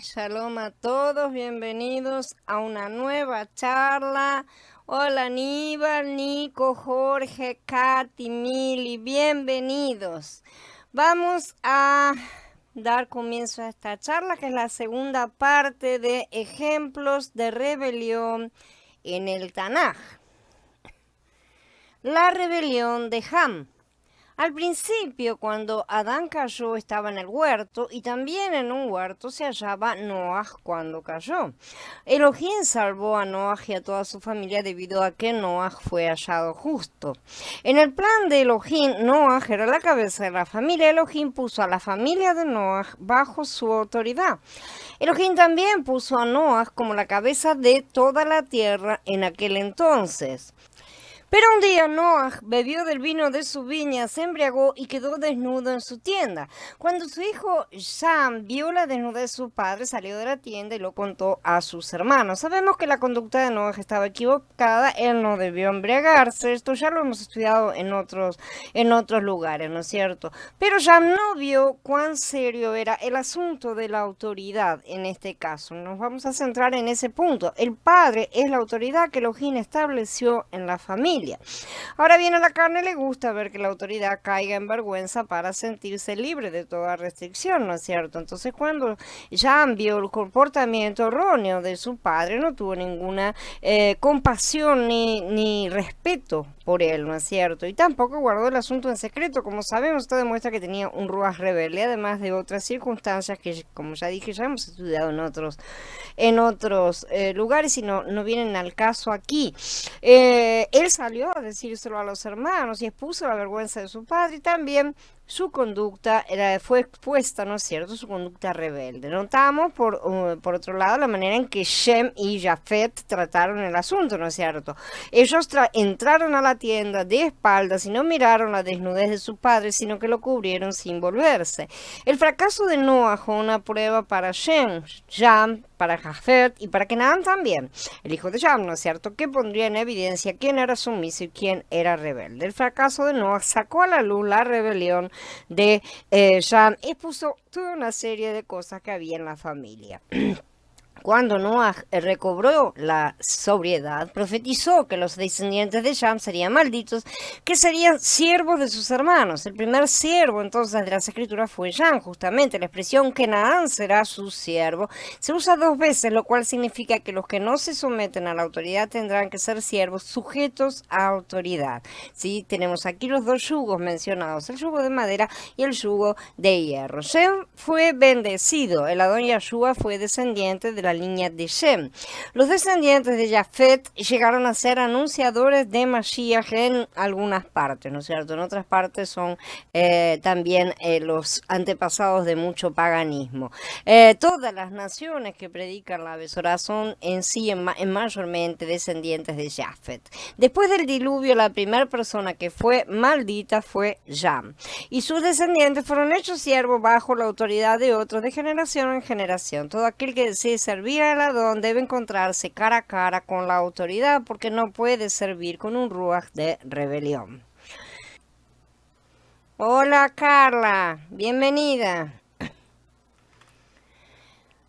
Shalom a todos, bienvenidos a una nueva charla. Hola Aníbal, Nico, Jorge, Katy, Mili, bienvenidos. Vamos a dar comienzo a esta charla, que es la segunda parte de ejemplos de rebelión en el Tanaj. La rebelión de Ham. Al principio, cuando Adán cayó, estaba en el huerto, y también en un huerto se hallaba Noaj cuando cayó. Elohim salvó a Noaj y a toda su familia debido a que Noaj fue hallado justo. En el plan de Elohim, Noaj era la cabeza de la familia. Elohim puso a la familia de Noaj bajo su autoridad. Elohim también puso a Noaj como la cabeza de toda la tierra en aquel entonces. Pero un día Noaj bebió del vino de su viña, se embriagó y quedó desnudo en su tienda. Cuando su hijo Sam vio la desnudez de su padre, salió de la tienda y lo contó a sus hermanos. Sabemos que la conducta de Noaj estaba equivocada, él no debió embriagarse. Esto ya lo hemos estudiado en otros lugares, ¿no es cierto? Pero Sam no vio cuán serio era el asunto de la autoridad en este caso. Nos vamos a centrar en ese punto. El padre es la autoridad que Elohim estableció en la familia. Ahora bien, a la carne le gusta ver que la autoridad caiga en vergüenza para sentirse libre de toda restricción, ¿no es cierto? Entonces, cuando Jan vio el comportamiento erróneo de su padre, no tuvo ninguna compasión ni respeto por él, ¿no es cierto? Y tampoco guardó el asunto en secreto. Como sabemos, esto demuestra que tenía un ruaj rebelde, además de otras circunstancias que, como ya dije, ya hemos estudiado en otros lugares y no vienen al caso aquí. Él salió a decírselo a los hermanos y expuso la vergüenza de su padre, y también su conducta fue expuesta, ¿no es cierto?, su conducta rebelde. Notamos, por otro lado, la manera en que Shem y Jafet trataron el asunto, ¿no es cierto? Ellos entraron a la tienda de espaldas y no miraron la desnudez de su padre, sino que lo cubrieron sin volverse. El fracaso de Noah fue una prueba para Shem, Jam, para Jafet y para Kenan también, el hijo de Jam, ¿no es cierto?, que pondría en evidencia quién era sumiso y quién era rebelde. El fracaso de Noah sacó a la luz la rebelión de Jam y puso toda una serie de cosas que había en la familia. Cuando Noah recobró la sobriedad, profetizó que los descendientes de Shem serían malditos, que serían siervos de sus hermanos. El primer siervo entonces de las escrituras fue Shem. Justamente la expresión Kenan será su siervo se usa dos veces, lo cual significa que los que no se someten a la autoridad tendrán que ser siervos sujetos a autoridad. ¿Sí? Tenemos aquí los dos yugos mencionados, el yugo de madera y el yugo de hierro. Shem fue bendecido, el Adón Yahshua fue descendiente de la línea de Shem. Los descendientes de Jafet llegaron a ser anunciadores de Mashiach en algunas partes, ¿no es cierto? En otras partes son también los antepasados de mucho paganismo. Todas las naciones que predican la Besorá son en sí mayormente descendientes de Jafet. Después del diluvio, la primera persona que fue maldita fue Jam, y sus descendientes fueron hechos siervos bajo la autoridad de otros de generación en generación. Todo aquel que desee servir al Adón debe encontrarse cara a cara con la autoridad, porque no puede servir con un ruaj de rebelión. Hola Carla, bienvenida.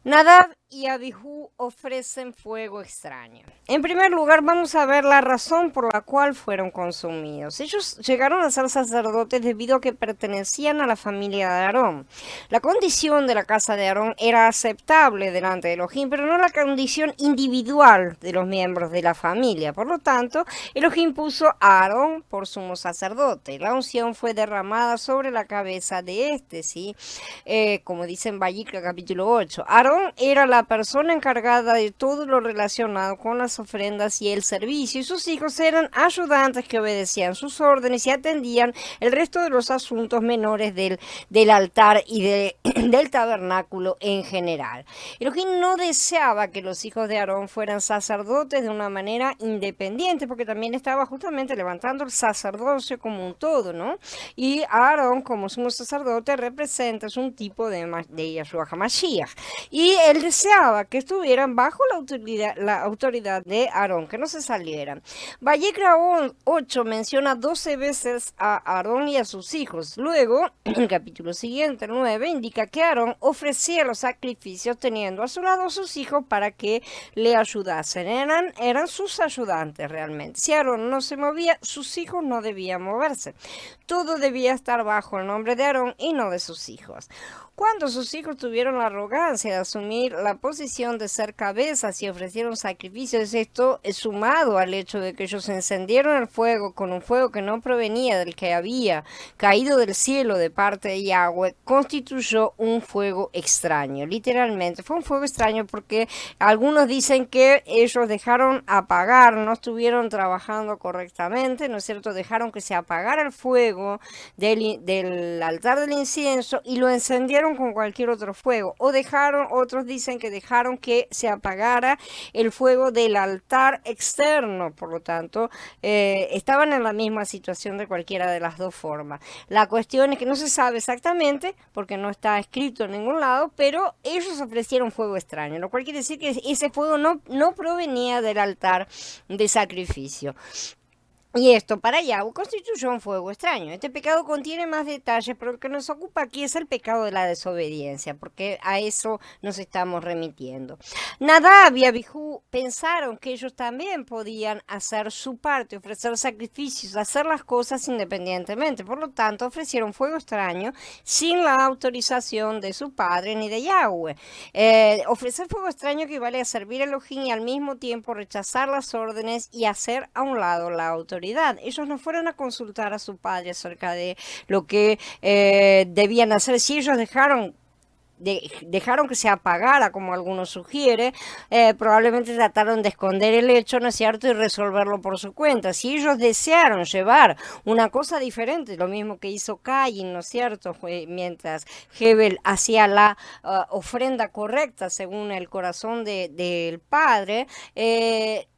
Nadab y Abihu ofrecen fuego extraño. En primer lugar, vamos a ver la razón por la cual fueron consumidos. Ellos llegaron a ser sacerdotes debido a que pertenecían a la familia de Aarón. La condición de la casa de Aarón era aceptable delante de Elohim, pero no la condición individual de los miembros de la familia. Por lo tanto, Elohim puso a Aarón por sumo sacerdote. La unción fue derramada sobre la cabeza de este, ¿sí? Como dice en Vayikra capítulo 8. Aarón era la persona encargada de todo lo relacionado con las ofrendas y el servicio, y sus hijos eran ayudantes que obedecían sus órdenes y atendían el resto de los asuntos menores del altar y del tabernáculo en general. Elohim no deseaba que los hijos de Aarón fueran sacerdotes de una manera independiente, porque también estaba justamente levantando el sacerdocio como un todo, ¿no? Y Aarón, como sumo sacerdote, representa, es un tipo de Yahshua HaMashiach. Y él decía deseaba que estuvieran bajo la autoridad de Aarón, que no se salieran. Vallecra 8 menciona 12 veces a Aarón y a sus hijos. Luego, en el capítulo siguiente, el 9, indica que Aarón ofrecía los sacrificios teniendo a su lado a sus hijos para que le ayudasen. Eran sus ayudantes realmente. Si Aarón no se movía, sus hijos no debían moverse. Todo debía estar bajo el nombre de Aarón y no de sus hijos. Cuando sus hijos tuvieron la arrogancia de asumir la posición de ser cabezas y ofrecieron sacrificios, esto es sumado al hecho de que ellos encendieron el fuego con un fuego que no provenía del que había caído del cielo de parte de Yahweh, constituyó un fuego extraño. Literalmente, fue un fuego extraño porque algunos dicen que ellos dejaron apagar, no estuvieron trabajando correctamente, ¿no es cierto? Dejaron que se apagara el fuego del altar del incienso y lo encendieron con cualquier otro fuego, o otros dicen que dejaron que se apagara el fuego del altar externo, por lo tanto estaban en la misma situación de cualquiera de las dos formas. La cuestión es que no se sabe exactamente porque no está escrito en ningún lado, pero ellos ofrecieron fuego extraño, lo cual quiere decir que ese fuego no provenía del altar de sacrificio. Y esto para Yahweh constituyó un fuego extraño. Este pecado contiene más detalles, pero lo que nos ocupa aquí es el pecado de la desobediencia, porque a eso nos estamos remitiendo. Nadab y Abijú pensaron que ellos también podían hacer su parte, ofrecer sacrificios, hacer las cosas independientemente. Por lo tanto, ofrecieron fuego extraño sin la autorización de su padre ni de Yahweh. Ofrecer fuego extraño equivale a servir a Elohim y al mismo tiempo rechazar las órdenes y hacer a un lado la autoridad. Ellos no fueron a consultar a su padre acerca de lo que debían hacer. Si ellos dejaron que se apagara, como algunos sugiere, probablemente trataron de esconder el hecho, ¿no es cierto?, y resolverlo por su cuenta. Si ellos desearon llevar una cosa diferente, lo mismo que hizo Caín, ¿no es cierto?, mientras Hebel hacía la ofrenda correcta según el corazón del padre,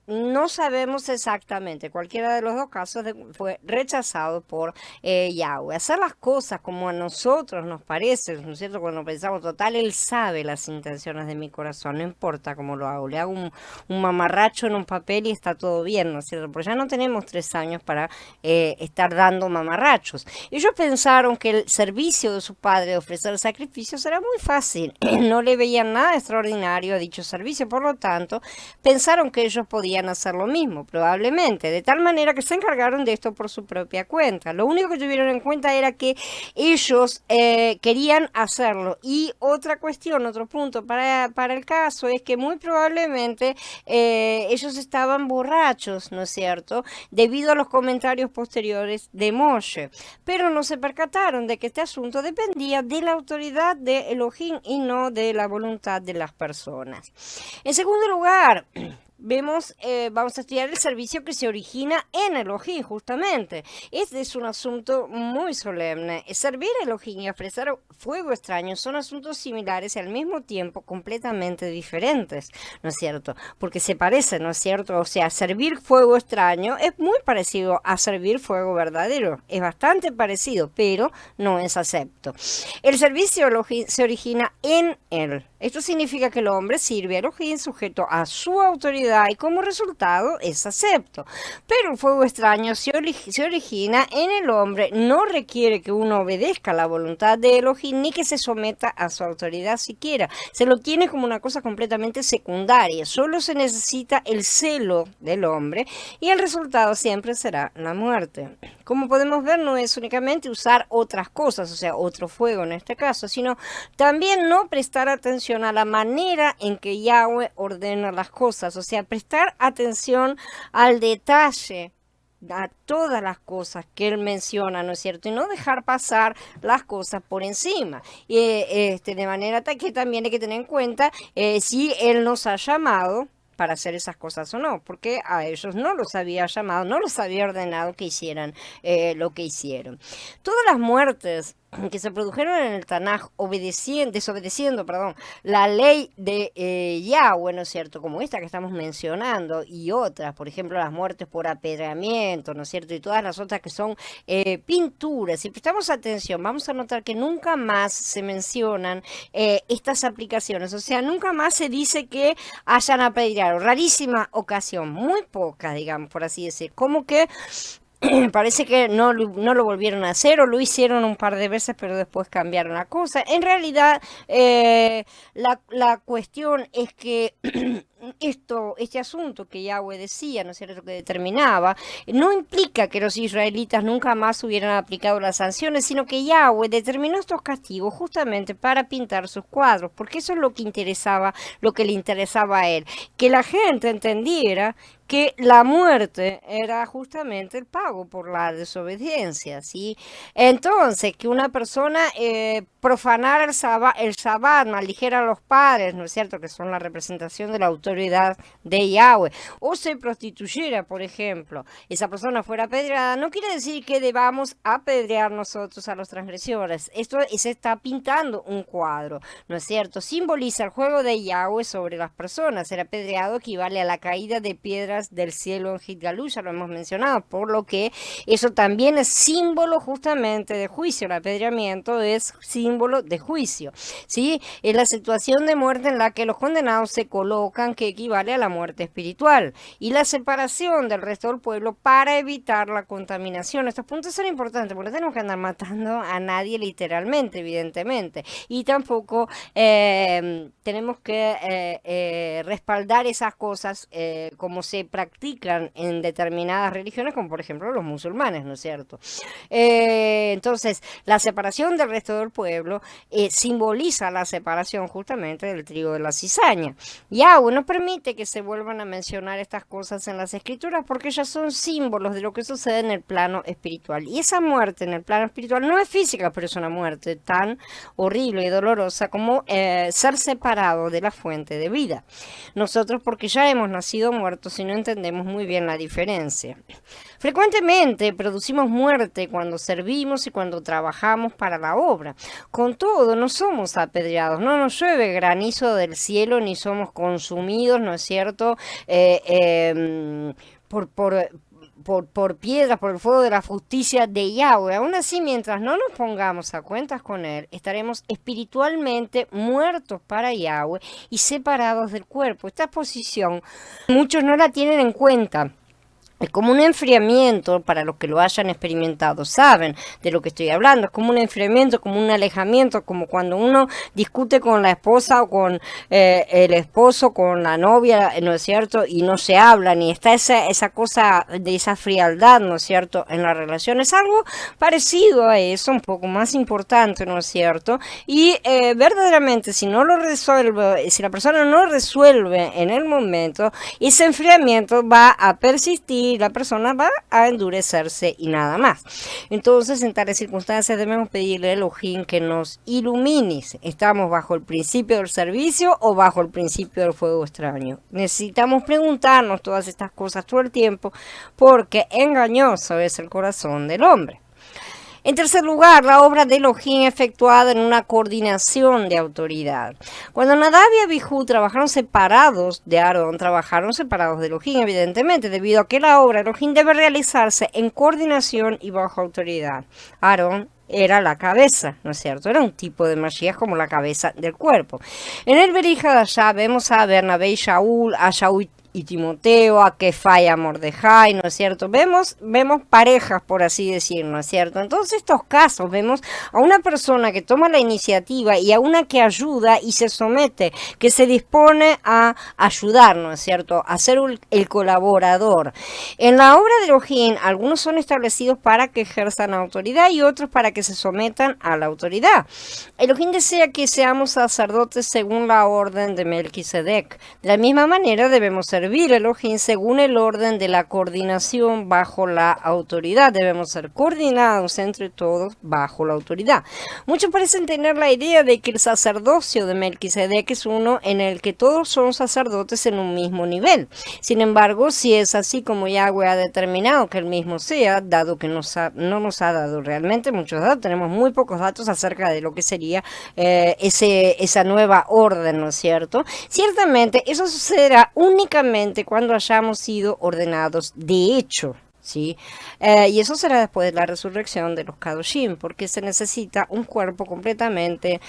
no sabemos exactamente. Cualquiera de los dos casos fue rechazado por Yahweh. Hacer las cosas como a nosotros nos parece, ¿no es cierto? Cuando pensamos, total, Él sabe las intenciones de mi corazón, no importa cómo lo hago. Le hago un mamarracho en un papel y está todo bien, ¿no es cierto? Porque ya no tenemos 3 años para estar dando mamarrachos. Ellos pensaron que el servicio de su padre de ofrecer sacrificios era muy fácil. No le veían nada extraordinario a dicho servicio, por lo tanto, pensaron que ellos podían hacer lo mismo, probablemente, de tal manera que se encargaron de esto por su propia cuenta. Lo único que tuvieron en cuenta era que ellos querían hacerlo. Y otra cuestión, otro punto para el caso es que muy probablemente ellos estaban borrachos, ¿no es cierto?, debido a los comentarios posteriores de Moshe, pero no se percataron de que este asunto dependía de la autoridad de Elohim y no de la voluntad de las personas. En segundo lugar, vamos a estudiar el servicio que se origina en Elohim, justamente. Este es un asunto muy solemne. Servir a Elohim y ofrecer fuego extraño son asuntos similares y al mismo tiempo completamente diferentes, ¿no es cierto? Porque se parecen, ¿no es cierto? O sea, servir fuego extraño es muy parecido a servir fuego verdadero. Es bastante parecido, pero no es acepto. El servicio Elohim se origina en él. Esto significa que el hombre sirve a Elohim sujeto a su autoridad y como resultado es acepto. Pero el fuego extraño se origina en el hombre, no requiere que uno obedezca la voluntad de Elohim ni que se someta a su autoridad siquiera. Se lo tiene como una cosa completamente secundaria. Solo se necesita el celo del hombre y el resultado siempre será la muerte. Como podemos ver, no es únicamente usar otras cosas, o sea, otro fuego en este caso, sino también no prestar atención a la manera en que Yahweh ordena las cosas, o sea, prestar atención al detalle, a todas las cosas que él menciona, ¿no es cierto? Y no dejar pasar las cosas por encima. De manera que también hay que tener en cuenta si él nos ha llamado para hacer esas cosas o no, porque a ellos no los había llamado, no los había ordenado que hicieran lo que hicieron. Todas las muertes que se produjeron en el Tanaj desobedeciendo, perdón, la ley de Yahweh, ¿no es cierto? Como esta que estamos mencionando y otras, por ejemplo, las muertes por apedreamiento, ¿no es cierto? Y todas las otras que son pinturas. Si prestamos atención, vamos a notar que nunca más se mencionan estas aplicaciones, o sea, nunca más se dice que hayan apedreado. Rarísima ocasión, muy poca, digamos, por así decir. Como que parece que no lo volvieron a hacer o lo hicieron un par de veces, pero después cambiaron la cosa. En realidad, la cuestión es que este asunto que Yahweh decía, ¿no es cierto?, que determinaba, no implica que los israelitas nunca más hubieran aplicado las sanciones, sino que Yahweh determinó estos castigos justamente para pintar sus cuadros, porque eso es lo que interesaba, lo que le interesaba a él, que la gente entendiera que la muerte era justamente el pago por la desobediencia, ¿sí? Entonces, que una persona profanara el sabbat, maldijera a los padres, ¿no es cierto?, que son la representación de la autoridad de Yahweh, o se prostituyera, por ejemplo, esa persona fuera apedreada, no quiere decir que debamos apedrear nosotros a los transgresores. Esto se está pintando un cuadro, ¿no es cierto? Simboliza el juego de Yahweh sobre las personas. El apedreado equivale a la caída de piedras del cielo en Gilgalú, ya lo hemos mencionado, por lo que eso también es símbolo justamente de juicio. El apedreamiento es símbolo de juicio, ¿sí? Es la situación de muerte en la que los condenados se colocan, que equivale a la muerte espiritual, y la separación del resto del pueblo para evitar la contaminación. Estos puntos son importantes porque no tenemos que andar matando a nadie literalmente, evidentemente, y tampoco tenemos que respaldar esas cosas como se practican en determinadas religiones, como por ejemplo los musulmanes, ¿no es cierto? Entonces, la separación del resto del pueblo simboliza la separación justamente del trigo de la cizaña. Yahweh no permite que se vuelvan a mencionar estas cosas en las escrituras porque ellas son símbolos de lo que sucede en el plano espiritual. Y esa muerte en el plano espiritual no es física, pero es una muerte tan horrible y dolorosa como ser separado de la fuente de vida. Nosotros, porque ya hemos nacido muertos y no entendemos muy bien la diferencia. Frecuentemente producimos muerte cuando servimos y cuando trabajamos para la obra. Con todo, no somos apedreados, no nos llueve granizo del cielo ni somos consumidos, ¿no es cierto?, por piedras, por el fuego de la justicia de Yahweh. Aún así, mientras no nos pongamos a cuentas con Él, estaremos espiritualmente muertos para Yahweh y separados del cuerpo. Esta posición muchos no la tienen en cuenta. Es como un enfriamiento, para los que lo hayan experimentado, saben de lo que estoy hablando. Es como un enfriamiento, como un alejamiento, como cuando uno discute con la esposa o con el esposo, con la novia, ¿no es cierto? Y no se hablan y está esa cosa de esa frialdad, ¿no es cierto?, en la relación. Es algo parecido a eso, un poco más importante, ¿no es cierto? Y verdaderamente, si no lo resuelve, si la persona no lo resuelve en el momento, ese enfriamiento va a persistir, la persona va a endurecerse y nada más. Entonces, en tales circunstancias debemos pedirle a Elohim que nos ilumine. ¿Estamos bajo el principio del servicio o bajo el principio del fuego extraño? Necesitamos preguntarnos todas estas cosas todo el tiempo, porque engañoso es el corazón del hombre. En tercer lugar, la obra de Elohim efectuada en una coordinación de autoridad. Cuando Nadab y Abijú trabajaron separados de Aarón, trabajaron separados de Elohim, evidentemente, debido a que la obra de Elohim debe realizarse en coordinación y bajo autoridad. Aarón era la cabeza, ¿no es cierto? Era un tipo de Mashiach como la cabeza del cuerpo. En el Berihadashá vemos a Bernabé y Shaul, a Shaul y Timoteo, a Kefa y a Mordejai, ¿no es cierto? Vemos parejas, por así decir, ¿no es cierto? Entonces, estos casos, vemos a una persona que toma la iniciativa y a una que ayuda y se somete, que se dispone a ayudar, ¿no es cierto?, a ser el colaborador. En la obra de Elohim, algunos son establecidos para que ejerzan autoridad y otros para que se sometan a la autoridad. Elohim desea que seamos sacerdotes según la orden de Melquisedec. De la misma manera debemos servir servir a Elohim según el orden de la coordinación bajo la autoridad. Debemos ser coordinados entre todos bajo la autoridad. Muchos parecen tener la idea de que el sacerdocio de Melquisedec es uno en el que todos son sacerdotes en un mismo nivel. Sin embargo, si es así como Yahweh ha determinado que el mismo sea, dado que no nos ha dado realmente muchos datos, tenemos muy pocos datos acerca de lo que sería esa nueva orden, ¿no es cierto? Ciertamente, eso sucederá únicamente cuando hayamos sido ordenados de hecho. ¿Sí? Y eso será después de la resurrección de los Kadoshim, porque se necesita un cuerpo completamente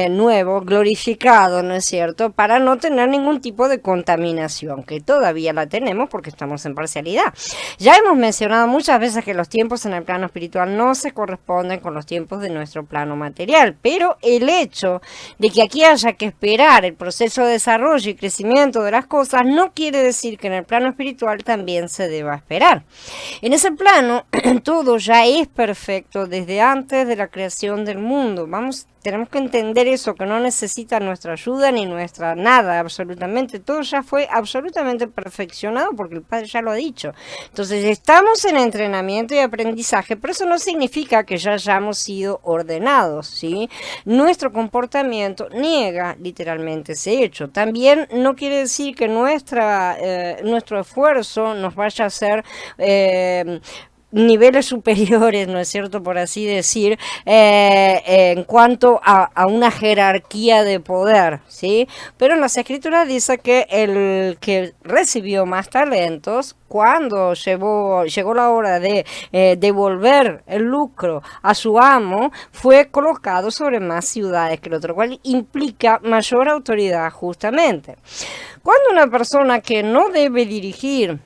nuevo, glorificado, ¿no es cierto?, para no tener ningún tipo de contaminación, que todavía la tenemos porque estamos en parcialidad. Ya hemos mencionado muchas veces que los tiempos en el plano espiritual no se corresponden con los tiempos de nuestro plano material, pero el hecho de que aquí haya que esperar el proceso de desarrollo y crecimiento de las cosas no quiere decir que en el plano espiritual también se deba esperar. En ese plano, todo ya es perfecto desde antes de la creación del mundo. Tenemos que entender eso, que no necesita nuestra ayuda ni nuestra nada, absolutamente. Todo ya fue absolutamente perfeccionado porque el Padre ya lo ha dicho. Entonces, estamos en entrenamiento y aprendizaje, pero eso no significa que ya hayamos sido ordenados, ¿sí? Nuestro comportamiento niega literalmente ese hecho. También no quiere decir que nuestro esfuerzo nos vaya a hacer niveles superiores, ¿no es cierto?, por así decir, en cuanto a una jerarquía de poder, ¿sí? Pero en las escrituras dice que el que recibió más talentos, cuando llegó la hora de devolver el lucro a su amo, fue colocado sobre más ciudades que el otro, cual implica mayor autoridad justamente. Cuando una persona que no debe dirigir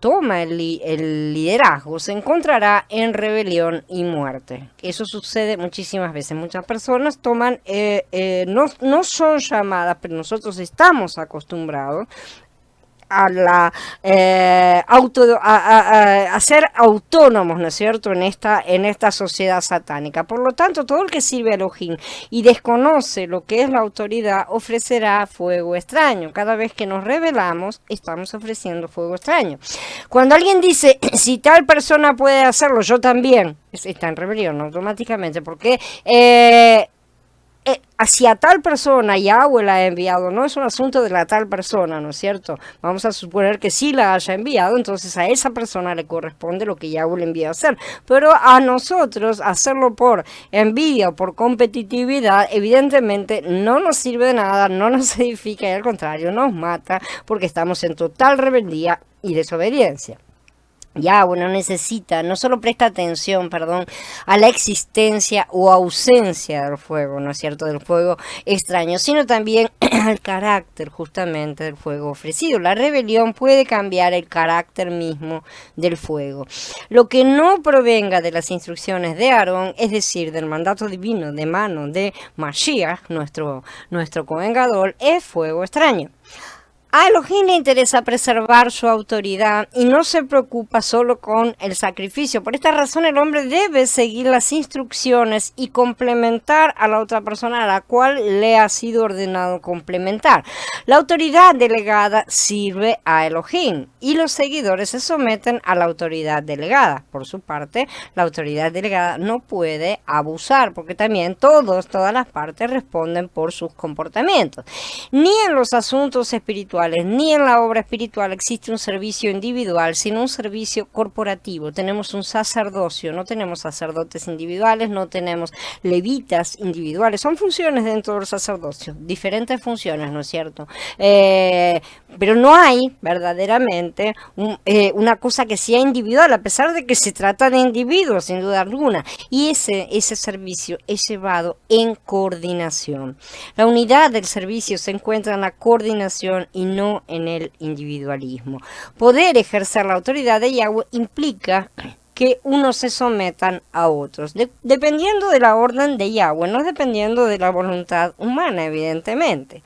toma el liderazgo, se encontrará en rebelión y muerte. Eso sucede muchísimas veces. Muchas personas toman, no son llamadas, pero nosotros estamos acostumbrados a ser autónomos, ¿no es cierto?, en esta sociedad satánica. Por lo tanto, todo el que sirve a Elohim y desconoce lo que es la autoridad, ofrecerá fuego extraño. Cada vez que nos rebelamos, estamos ofreciendo fuego extraño. Cuando alguien dice, si tal persona puede hacerlo, yo también, está en rebelión automáticamente, porque hacia tal persona Yahweh la ha enviado, no es un asunto de la tal persona, ¿no es cierto? Vamos a suponer que sí la haya enviado, entonces a esa persona le corresponde lo que Yahweh le envía a hacer, pero a nosotros hacerlo por envidia o por competitividad evidentemente no nos sirve de nada, no nos edifica y al contrario nos mata porque estamos en total rebeldía y desobediencia. Yahweh no solo presta atención, a la existencia o ausencia del fuego, ¿no es cierto?, del fuego extraño, sino también al carácter justamente del fuego ofrecido. La rebelión puede cambiar el carácter mismo del fuego. Lo que no provenga de las instrucciones de Aarón, es decir, del mandato divino de mano de Mashiach, nuestro Cohen Gadol, es fuego extraño. A Elohim le interesa preservar su autoridad y no se preocupa solo con el sacrificio. Por esta razón el hombre debe seguir las instrucciones y complementar a la otra persona a la cual le ha sido ordenado complementar. La autoridad delegada sirve a Elohim y los seguidores se someten a la autoridad delegada. Por su parte, la autoridad delegada no puede abusar porque también todas las partes responden por sus comportamientos. Ni en los asuntos espirituales ni en la obra espiritual existe un servicio individual, sino un servicio corporativo. Tenemos un sacerdocio, no tenemos sacerdotes individuales, no tenemos levitas individuales. Son funciones dentro del sacerdocio, diferentes funciones, ¿no es cierto? Pero no hay verdaderamente una cosa que sea individual, a pesar de que se trata de individuos, sin duda alguna. Y ese servicio es llevado en coordinación. La unidad del servicio se encuentra en la coordinación y no en el individualismo. Poder ejercer la autoridad de Yahweh implica que unos se sometan a otros, dependiendo de la orden de Yahweh, no dependiendo de la voluntad humana, evidentemente.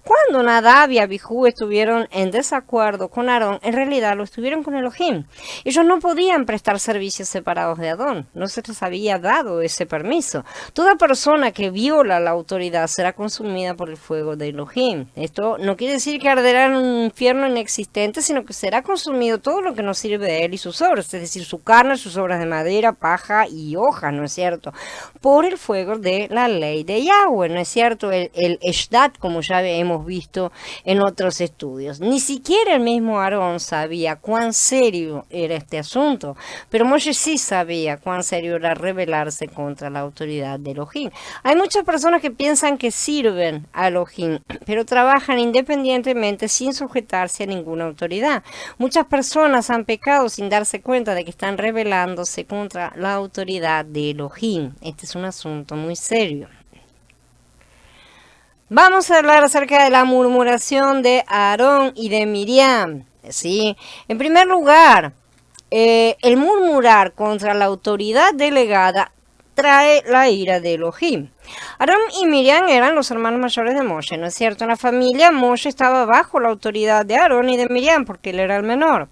Cuando Nadab y Abijú estuvieron en desacuerdo con Aarón, en realidad lo estuvieron con Elohim. Ellos no podían prestar servicios separados de Adón, no se les había dado ese permiso. Toda persona que viola la autoridad será consumida por el fuego de Elohim. Esto no quiere decir que arderá en un infierno inexistente, sino que será consumido todo lo que no sirve de él y sus obras, es decir, su carne, sus obras de madera, paja y hojas, ¿no es cierto? Por el fuego de la ley de Yahweh, ¿no es cierto? El Eshdat, como ya hemos visto en otros estudios. Ni siquiera el mismo Aarón sabía cuán serio era este asunto, pero Moshe sí sabía cuán serio era rebelarse contra la autoridad de Elohim. Hay muchas personas que piensan que sirven a Elohim, pero trabajan independientemente sin sujetarse a ninguna autoridad. Muchas personas han pecado sin darse cuenta de que están rebelándose contra la autoridad de Elohim. Este es un asunto muy serio. Vamos a hablar acerca de la murmuración de Aarón y de Miriam. ¿Sí? En primer lugar, el murmurar contra la autoridad delegada trae la ira de Elohim. Aarón y Miriam eran los hermanos mayores de Moshe, ¿no es cierto? En la familia Moshe estaba bajo la autoridad de Aarón y de Miriam porque él era el menor.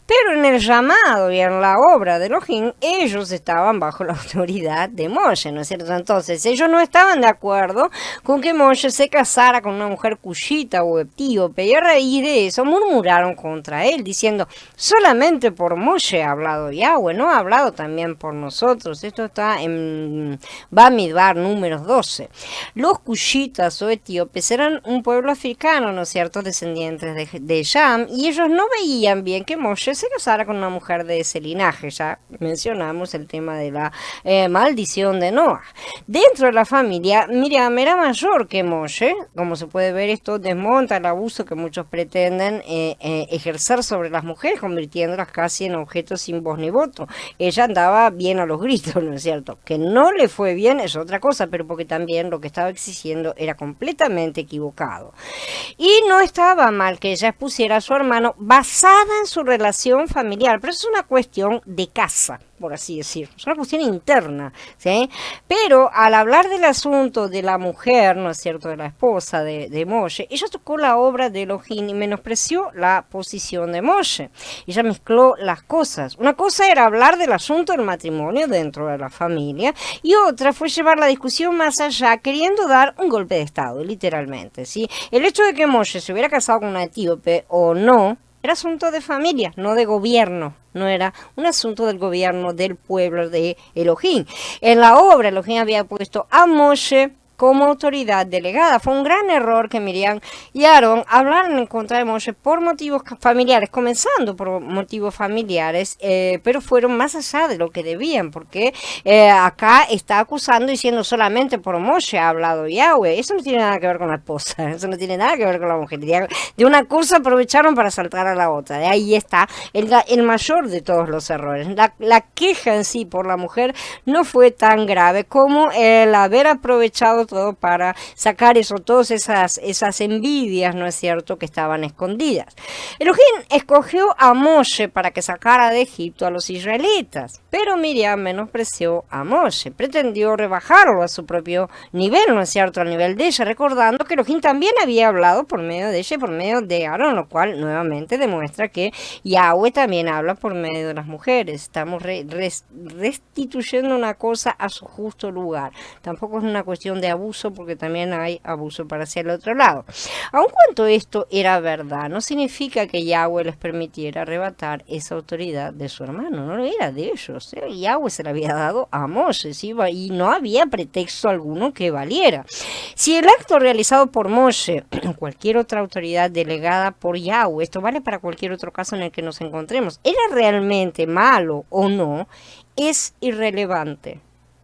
Pero en el llamado y en la obra de Elohim, ellos estaban bajo la autoridad de Moshe, ¿no es cierto? Entonces, ellos no estaban de acuerdo con que Moshe se casara con una mujer cushita o etíope, y a raíz de eso murmuraron contra él, diciendo, solamente por Moshe ha hablado Yahweh, no ha hablado también por nosotros. Esto está en Bamidbar, números 12. Los cushitas o etíopes eran un pueblo africano, ¿no es cierto?, descendientes de Sham, y ellos no veían bien que Moshe se casara con una mujer de ese linaje. Ya mencionamos el tema de la maldición de Noah. Dentro de la familia, Miriam era mayor que Moshe. Como se puede ver, esto desmonta el abuso que muchos pretenden ejercer sobre las mujeres, convirtiéndolas casi en objetos sin voz ni voto. Ella andaba bien a los gritos, ¿no es cierto? Que no le fue bien es otra cosa, pero porque también lo que estaba exigiendo era completamente equivocado. Y no estaba mal que ella expusiera a su hermano basada en su relación familiar, pero es una cuestión de casa, por así decirlo, es una cuestión interna, ¿sí? Pero al hablar del asunto de la mujer, ¿no es cierto?, de la esposa de Moshe, ella tocó la obra de Elohim y menospreció la posición de Moshe. Ella mezcló las cosas. Una cosa era hablar del asunto del matrimonio dentro de la familia y otra fue llevar la discusión más allá, queriendo dar un golpe de estado, literalmente, ¿sí? El hecho de que Moshe se hubiera casado con una etíope o no era asunto de familia, no de gobierno. No era un asunto del gobierno del pueblo de Elohim. En la obra, Elohim había puesto a Moshe como autoridad delegada. Fue un gran error que Miriam y Aarón hablaran en contra de Moshe por motivos familiares, comenzando por motivos familiares, pero fueron más allá de lo que debían, porque acá está acusando diciendo solamente por Moshe ha hablado Yahweh. Eso no tiene nada que ver con la esposa, eso no tiene nada que ver con la mujer. De una cosa aprovecharon para saltar a la otra. De ahí está el mayor de todos los errores. La queja en sí por la mujer no fue tan grave como el haber aprovechado todo para sacar todas esas envidias, ¿no es cierto?, que estaban escondidas. Elohim escogió a Moshe para que sacara de Egipto a los israelitas, pero Miriam menospreció a Moshe, pretendió rebajarlo a su propio nivel, ¿no es cierto?, al nivel de ella, recordando que Elohim también había hablado por medio de ella y por medio de Aarón, lo cual nuevamente demuestra que Yahweh también habla por medio de las mujeres. Estamos restituyendo una cosa a su justo lugar. Tampoco es una cuestión de abuso, porque también hay abuso para hacia el otro lado. Aun cuando esto era verdad, no significa que Yahweh les permitiera arrebatar esa autoridad de su hermano, no era de ellos. Yahweh se la había dado a Moshe, ¿sí? Y no había pretexto alguno que valiera. Si el acto realizado por Moshe o cualquier otra autoridad delegada por Yahweh, esto vale para cualquier otro caso en el que nos encontremos, era realmente malo o no, es irrelevante.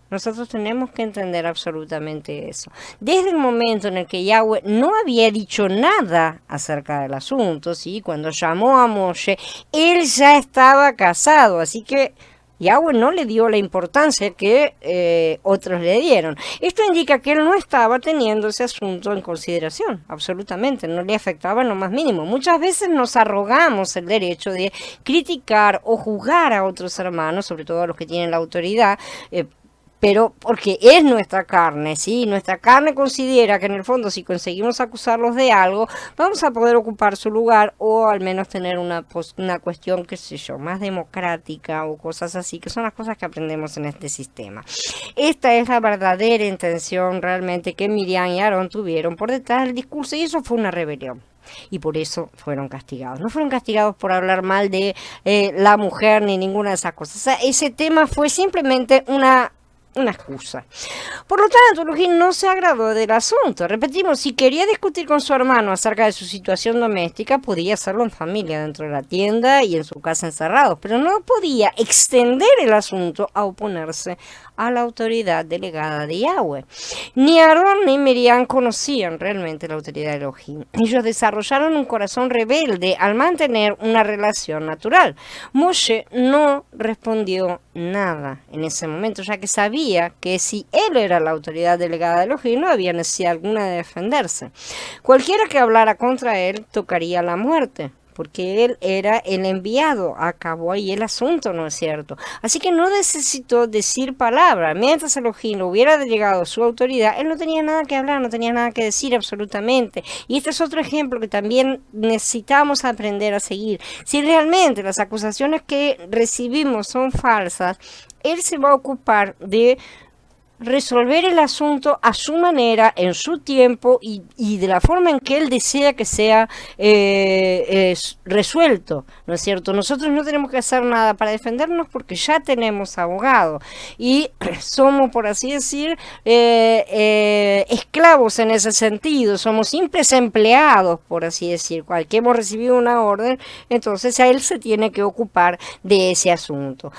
Nosotros tenemos que entender absolutamente eso. Desde el momento en el que Yahweh no había dicho nada acerca del asunto, ¿sí?, cuando llamó a Moshe, él ya estaba casado, así que Yahweh no le dio la importancia que otros le dieron. Esto indica que él no estaba teniendo ese asunto en consideración, absolutamente, no le afectaba en lo más mínimo. Muchas veces nos arrogamos el derecho de criticar o juzgar a otros hermanos, sobre todo a los que tienen la autoridad, pero porque es nuestra carne, ¿sí? Nuestra carne considera que en el fondo si conseguimos acusarlos de algo, vamos a poder ocupar su lugar o al menos tener una cuestión, qué sé yo, más democrática o cosas así, que son las cosas que aprendemos en este sistema. Esta es la verdadera intención realmente que Miriam y Aarón tuvieron por detrás del discurso y eso fue una rebelión. Y por eso fueron castigados. No fueron castigados por hablar mal de la mujer ni ninguna de esas cosas. O sea, ese tema fue simplemente una excusa. Por lo tanto, Elohim no se agradó del asunto. Repetimos, si quería discutir con su hermano acerca de su situación doméstica, podía hacerlo en familia, dentro de la tienda y en su casa encerrados, pero no podía extender el asunto a oponerse a la autoridad delegada de Yahweh. Ni Aarón ni Miriam conocían realmente la autoridad de Elohim. Ellos desarrollaron un corazón rebelde al mantener una relación natural. Moshe no respondió nada en ese momento, ya que sabía que si él era la autoridad delegada de Elohim, no había necesidad alguna de defenderse. Cualquiera que hablara contra él tocaría la muerte, porque él era el enviado, acabó ahí el asunto, ¿no es cierto? Así que no necesitó decir palabra. Mientras Elohim hubiera llegado su autoridad, él no tenía nada que hablar, no tenía nada que decir absolutamente. Y este es otro ejemplo que también necesitamos aprender a seguir. Si realmente las acusaciones que recibimos son falsas, él se va a ocupar de resolver el asunto a su manera, en su tiempo y de la forma en que él desea que sea resuelto, ¿no es cierto? Nosotros no tenemos que hacer nada para defendernos porque ya tenemos abogado y somos, por así decir, esclavos en ese sentido, somos simples empleados, por así decir, cualquier hemos recibido una orden, entonces a él se tiene que ocupar de ese asunto.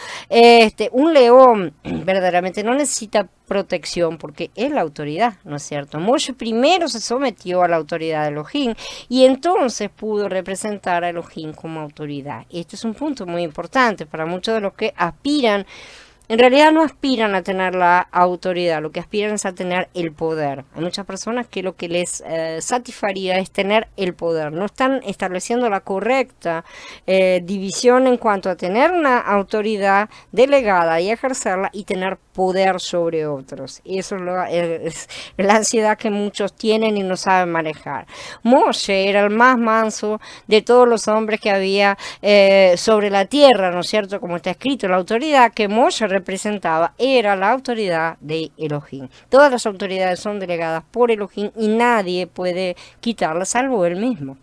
Un león verdaderamente no necesita protección porque es la autoridad, ¿no es cierto? Moshe primero se sometió a la autoridad de Elohim y entonces pudo representar a Elohim como autoridad. Este es un punto muy importante para muchos de los que aspiran. En realidad no aspiran a tener la autoridad, lo que aspiran es a tener el poder. Hay muchas personas que lo que les satisfaría es tener el poder. No están estableciendo la correcta división en cuanto a tener una autoridad delegada y ejercerla y tener poder sobre otros. Y eso es la ansiedad que muchos tienen y no saben manejar. Moshe era el más manso de todos los hombres que había sobre la tierra, ¿no es cierto? Como está escrito, la autoridad que Moshe representaba era la autoridad de Elohim. Todas las autoridades son delegadas por Elohim y nadie puede quitarlas salvo él mismo.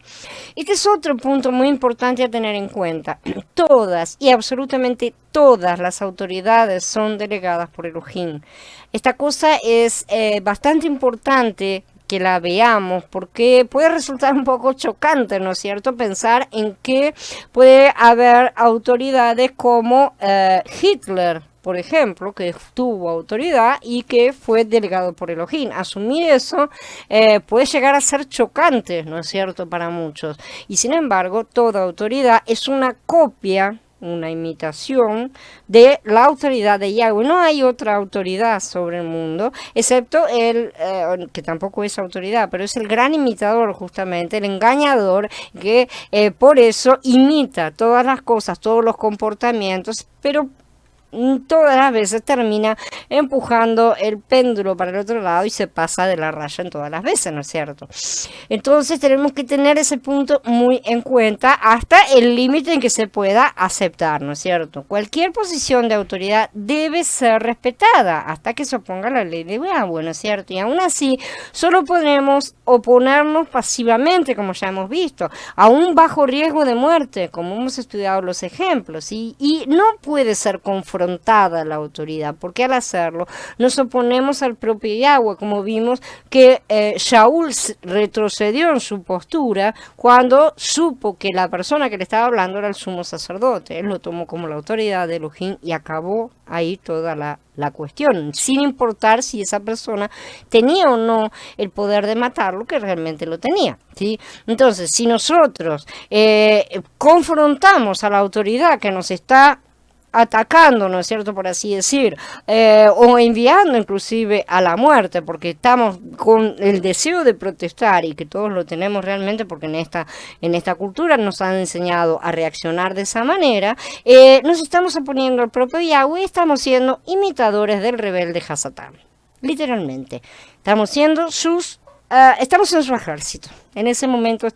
Este es otro punto muy importante a tener en cuenta. Todas y absolutamente todas las autoridades son delegadas por Elohim. Esta cosa es bastante importante que la veamos, porque puede resultar un poco chocante, ¿no es cierto?, pensar en que puede haber autoridades como Hitler, por ejemplo, que tuvo autoridad y que fue delegado por Elohim. Asumir eso puede llegar a ser chocante, ¿no es cierto?, para muchos. Y sin embargo, toda autoridad es una copia, una imitación de la autoridad de Yahweh. No hay otra autoridad sobre el mundo, excepto él, que tampoco es autoridad, pero es el gran imitador justamente, el engañador, que por eso imita todas las cosas, todos los comportamientos, pero todas las veces termina empujando el péndulo para el otro lado y se pasa de la raya en todas las veces, ¿no es cierto? Entonces tenemos que tener ese punto muy en cuenta hasta el límite en que se pueda aceptar, ¿no es cierto? Cualquier posición de autoridad debe ser respetada hasta que se oponga a la ley de Yahweh, ¿no es cierto? Y aún así solo podemos oponernos pasivamente, como ya hemos visto, aún bajo riesgo de muerte, como hemos estudiado los ejemplos, y no puede ser confrontado la autoridad, porque al hacerlo nos oponemos al propio Yahweh, como vimos que Shaul retrocedió en su postura cuando supo que la persona que le estaba hablando era el sumo sacerdote. Él lo tomó como la autoridad de Elohim y acabó ahí toda la cuestión, sin importar si esa persona tenía o no el poder de matarlo, que realmente lo tenía, ¿sí? Entonces, si nosotros confrontamos a la autoridad que nos está atacando, ¿no es cierto?, por así decir, o enviando inclusive a la muerte, porque estamos con el deseo de protestar y que todos lo tenemos realmente, porque en esta cultura nos han enseñado a reaccionar de esa manera, nos estamos oponiendo al propio Yahweh y estamos siendo imitadores del rebelde Hasatán, literalmente. Estamos en su ejército. En ese momento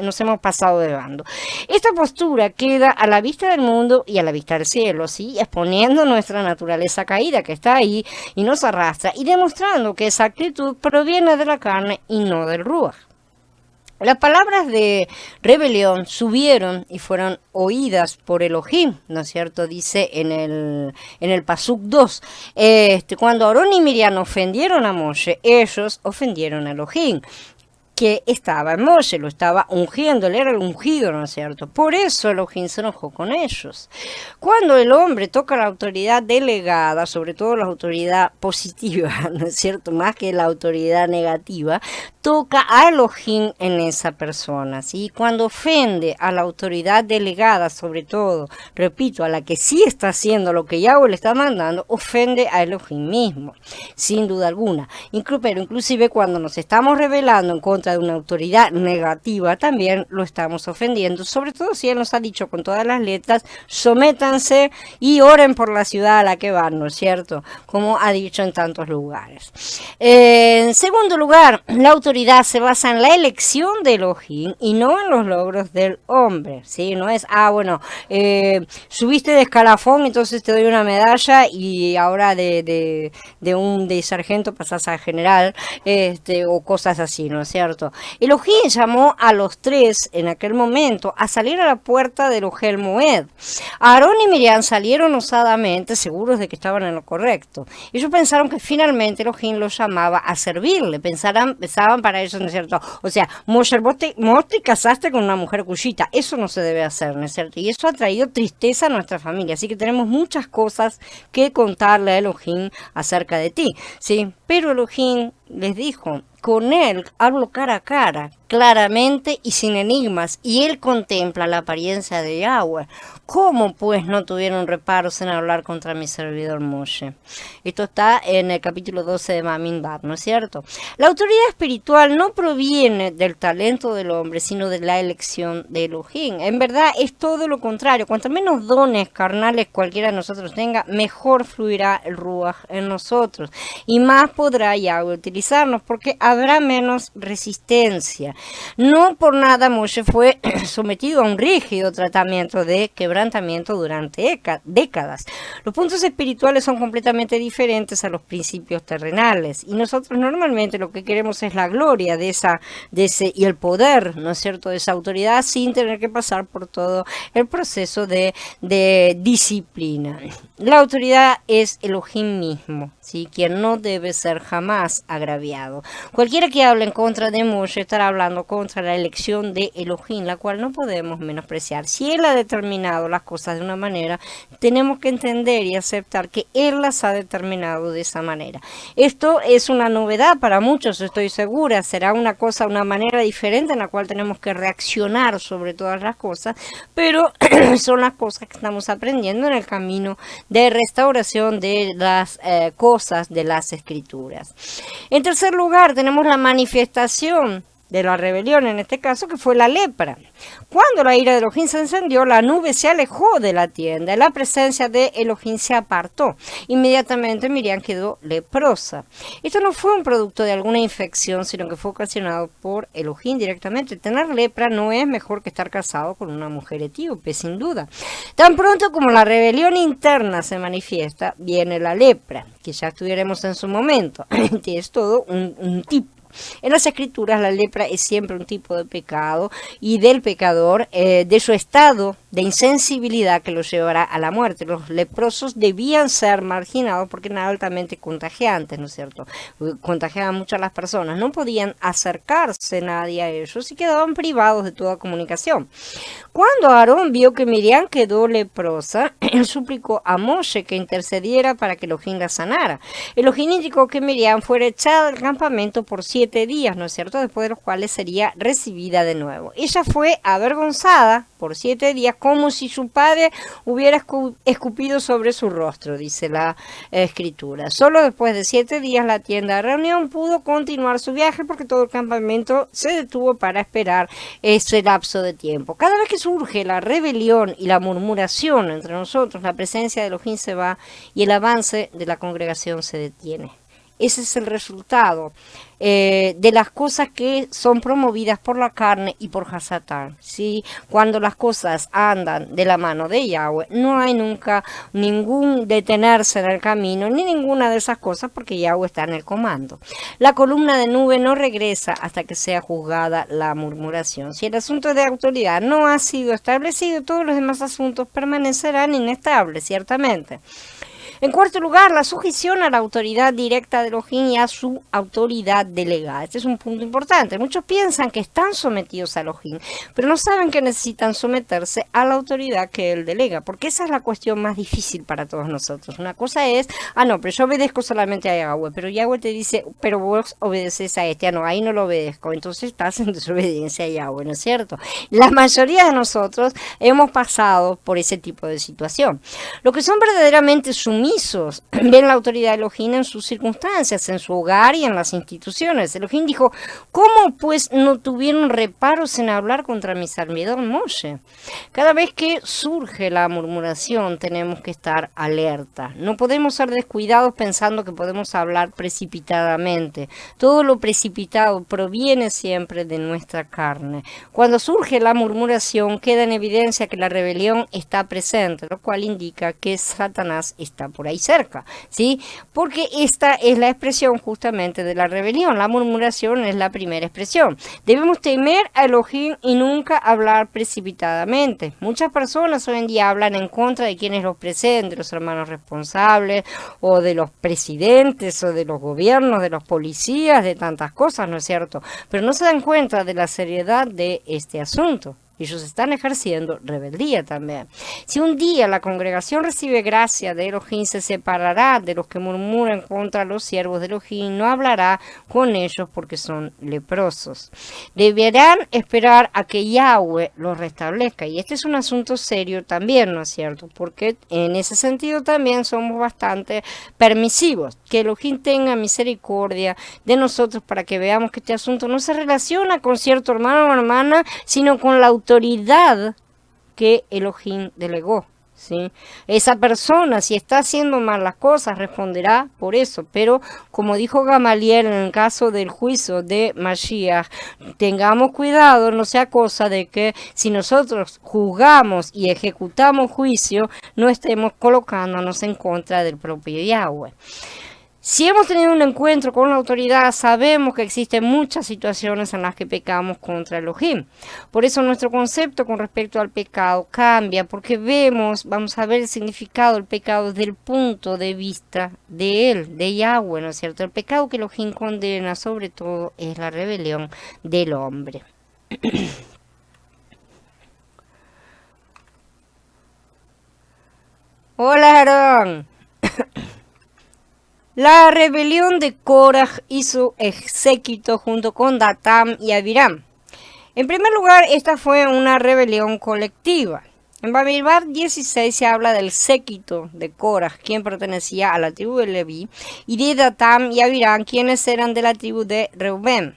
nos hemos pasado de bando. Esta postura queda a la vista del mundo y a la vista del cielo, ¿sí? Exponiendo nuestra naturaleza caída que está ahí y nos arrastra, y demostrando que esa actitud proviene de la carne y no del Ruach. Las palabras de rebelión subieron y fueron oídas por Elohim, ¿no es cierto? Dice en el Pasuk 2, cuando Aarón y Miriam ofendieron a Moshe, ellos ofendieron a Elohim, que estaba en Moshe, lo estaba ungiendo, él era el ungido, ¿no es cierto? Por eso Elohim se enojó con ellos. Cuando el hombre toca la autoridad delegada, sobre todo la autoridad positiva, ¿no es cierto?, más que la autoridad negativa, toca a Elohim en esa persona, ¿sí? Cuando ofende a la autoridad delegada, sobre todo, repito, a la que sí está haciendo lo que Yahweh le está mandando, ofende a Elohim mismo, sin duda alguna. Pero inclusive cuando nos estamos rebelando en contra de una autoridad negativa, también lo estamos ofendiendo, sobre todo si él nos ha dicho con todas las letras: sométanse y oren por la ciudad a la que van, ¿no es cierto?, como ha dicho en tantos lugares. En segundo lugar, la autoridad se basa en la elección de Elohim y no en los logros del hombre, ¿sí? No es, subiste de escalafón, entonces te doy una medalla y ahora de sargento pasas a general, o cosas así, ¿no es cierto? Elohim llamó a los tres en aquel momento a salir a la puerta del Ohel Moed. Aarón y Miriam salieron osadamente, seguros de que estaban en lo correcto. Ellos pensaron que finalmente Elohim los llamaba a servirle. Pensaban para ellos, ¿no es cierto? O sea, Moshe, vos te casaste con una mujer cushita. Eso no se debe hacer, ¿no es cierto? Y eso ha traído tristeza a nuestra familia. Así que tenemos muchas cosas que contarle a Elohim acerca de ti, ¿sí? Pero Elohim les dijo: con él hablo cara a cara, claramente y sin enigmas, y él contempla la apariencia de Yahweh. ¿Cómo pues no tuvieron reparos en hablar contra mi servidor Moshe? Esto está en el capítulo 12 de Bamidbar, ¿no es cierto? La autoridad espiritual no proviene del talento del hombre, sino de la elección de Elohim. En verdad es todo lo contrario. Cuanto menos dones carnales cualquiera de nosotros tenga, mejor fluirá el Ruach en nosotros, y más podrá Yahweh utilizarnos, porque habrá menos resistencia. No por nada Moshe fue sometido a un rígido tratamiento de quebrantamiento durante décadas. Los puntos espirituales son completamente diferentes a los principios terrenales, y nosotros normalmente lo que queremos es la gloria de ese y el poder, ¿no es cierto?, de esa autoridad, sin tener que pasar por todo el proceso de disciplina. La autoridad es Elohim mismo, ¿sí?, quien no debe ser jamás agraviado. Cualquiera que hable en contra de Moshe estará hablando contra la elección de Elohim, la cual no podemos menospreciar. Si él ha determinado las cosas de una manera, tenemos que entender y aceptar que él las ha determinado de esa manera. Esto es una novedad para muchos, estoy segura. Será una manera diferente en la cual tenemos que reaccionar sobre todas las cosas, pero son las cosas que estamos aprendiendo en el camino de restauración de las cosas de las Escrituras. En tercer lugar, tenemos la manifestación de la rebelión, en este caso, que fue la lepra. Cuando la ira de Elohim se encendió, la nube se alejó de la tienda, la presencia de Elohim se apartó. Inmediatamente Miriam quedó leprosa. Esto no fue un producto de alguna infección, sino que fue ocasionado por Elohim directamente. Tener lepra no es mejor que estar casado con una mujer etíope, sin duda. Tan pronto como la rebelión interna se manifiesta, viene la lepra, que ya estudiaremos en su momento. Es todo un tipo. En las Escrituras la lepra es siempre un tipo de pecado y del pecador, de su estado de insensibilidad que los llevará a la muerte. Los leprosos debían ser marginados porque eran altamente contagiantes, ¿no es cierto? Contagiaban mucho a las personas, no podían acercarse nadie a ellos y quedaban privados de toda comunicación. Cuando Aarón vio que Miriam quedó leprosa, él suplicó a Moshe que intercediera para que Elohim la sanara. Elohim indicó que Miriam fuera echada del campamento por 7 7 días, ¿no es cierto?, después de los cuales sería recibida de nuevo. Ella fue avergonzada por 7 días, como si su padre hubiera escupido sobre su rostro, dice la escritura. Solo después de 7 días la tienda de reunión pudo continuar su viaje porque todo el campamento se detuvo para esperar ese lapso de tiempo. Cada vez que surge la rebelión y la murmuración entre nosotros, la presencia de Elohim se va y el avance de la congregación se detiene. Ese es el resultado de las cosas que son promovidas por la carne y por Hasatán, ¿sí? Cuando las cosas andan de la mano de Yahweh, no hay nunca ningún detenerse en el camino, ni ninguna de esas cosas, porque Yahweh está en el comando. La columna de nube no regresa hasta que sea juzgada la murmuración. Si el asunto de autoridad no ha sido establecido, todos los demás asuntos permanecerán inestables, ciertamente. En cuarto lugar, la sujeción a la autoridad directa de Elohim y a su autoridad delegada. Este es un punto importante. Muchos piensan que están sometidos a Elohim, pero no saben que necesitan someterse a la autoridad que él delega, porque esa es la cuestión más difícil para todos nosotros. Una cosa es, no, pero yo obedezco solamente a Yahweh, pero Yahweh te dice, pero vos obedeces a este. No, ahí no lo obedezco, entonces estás en desobediencia a Yahweh, ¿no es cierto? La mayoría de nosotros hemos pasado por ese tipo de situación. Los que son verdaderamente sumisos ven la autoridad de Elohim en sus circunstancias, en su hogar y en las instituciones. Elohim dijo, ¿cómo pues no tuvieron reparos en hablar contra mi servidor Moshe? Cada vez que surge la murmuración tenemos que estar alerta. No podemos ser descuidados pensando que podemos hablar precipitadamente. Todo lo precipitado proviene siempre de nuestra carne. Cuando surge la murmuración queda en evidencia que la rebelión está presente, lo cual indica que Satanás está por ahí cerca, ¿sí? Porque esta es la expresión justamente de la rebelión. La murmuración es la primera expresión. Debemos temer a Elohim y nunca hablar precipitadamente. Muchas personas hoy en día hablan en contra de quienes los preceden, de los hermanos responsables, o de los presidentes, o de los gobiernos, de los policías, de tantas cosas, ¿no es cierto? Pero no se dan cuenta de la seriedad de este asunto. Ellos están ejerciendo rebeldía también. Si un día la congregación recibe gracia de Elohim, se separará de los que murmuran contra los siervos de Elohim, no hablará con ellos porque son leprosos. Deberán esperar a que Yahweh los restablezca. Y este es un asunto serio también, ¿no es cierto? Porque en ese sentido también somos bastante permisivos. Que Elohim tenga misericordia de nosotros para que veamos que este asunto no se relaciona con cierto hermano o hermana, sino con la autoridad que Elohim delegó, ¿sí? Esa persona, si está haciendo mal las cosas, responderá por eso, pero como dijo Gamaliel en el caso del juicio de Mashiach, tengamos cuidado, no sea cosa de que si nosotros juzgamos y ejecutamos juicio, no estemos colocándonos en contra del propio Yahweh. Si hemos tenido un encuentro con la autoridad, sabemos que existen muchas situaciones en las que pecamos contra Elohim. Por eso nuestro concepto con respecto al pecado cambia, porque vamos a ver el significado del pecado desde el punto de vista de él, de Yahweh, ¿no es cierto? El pecado que Elohim condena sobre todo es la rebelión del hombre. Hola, Aarón. La rebelión de Korah y su séquito junto con Datam y Abiram. En primer lugar, esta fue una rebelión colectiva. En Bamidbar 16 se habla del séquito de Korah, quien pertenecía a la tribu de Leví, y de Datam y Abiram, quienes eran de la tribu de Reubén.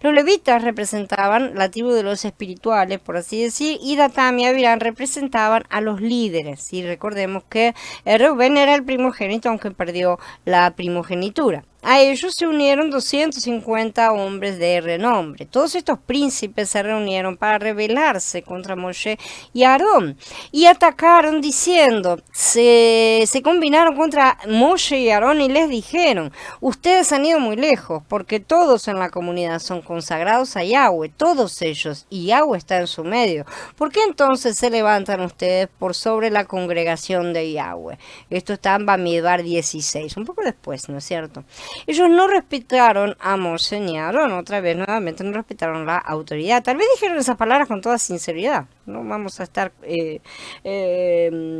Los levitas representaban la tribu de los espirituales, por así decir, y Datam y Abiram representaban a los líderes. Y recordemos que Reubén era el primogénito, aunque perdió la primogenitura. A ellos se unieron 250 hombres de renombre. Todos estos príncipes se reunieron para rebelarse contra Moshe y Aarón y atacaron diciendo, se combinaron contra Moshe y Aarón y les dijeron, ustedes han ido muy lejos porque todos en la comunidad son consagrados a Yahweh, todos ellos, y Yahweh está en su medio. ¿Por qué entonces se levantan ustedes por sobre la congregación de Yahweh? Esto está en Bamidbar 16, un poco después, ¿no es cierto? Ellos no respetaron a Moshe ni a Aarón, otra vez nuevamente no respetaron la autoridad. Tal vez dijeron esas palabras con toda sinceridad, No vamos a estar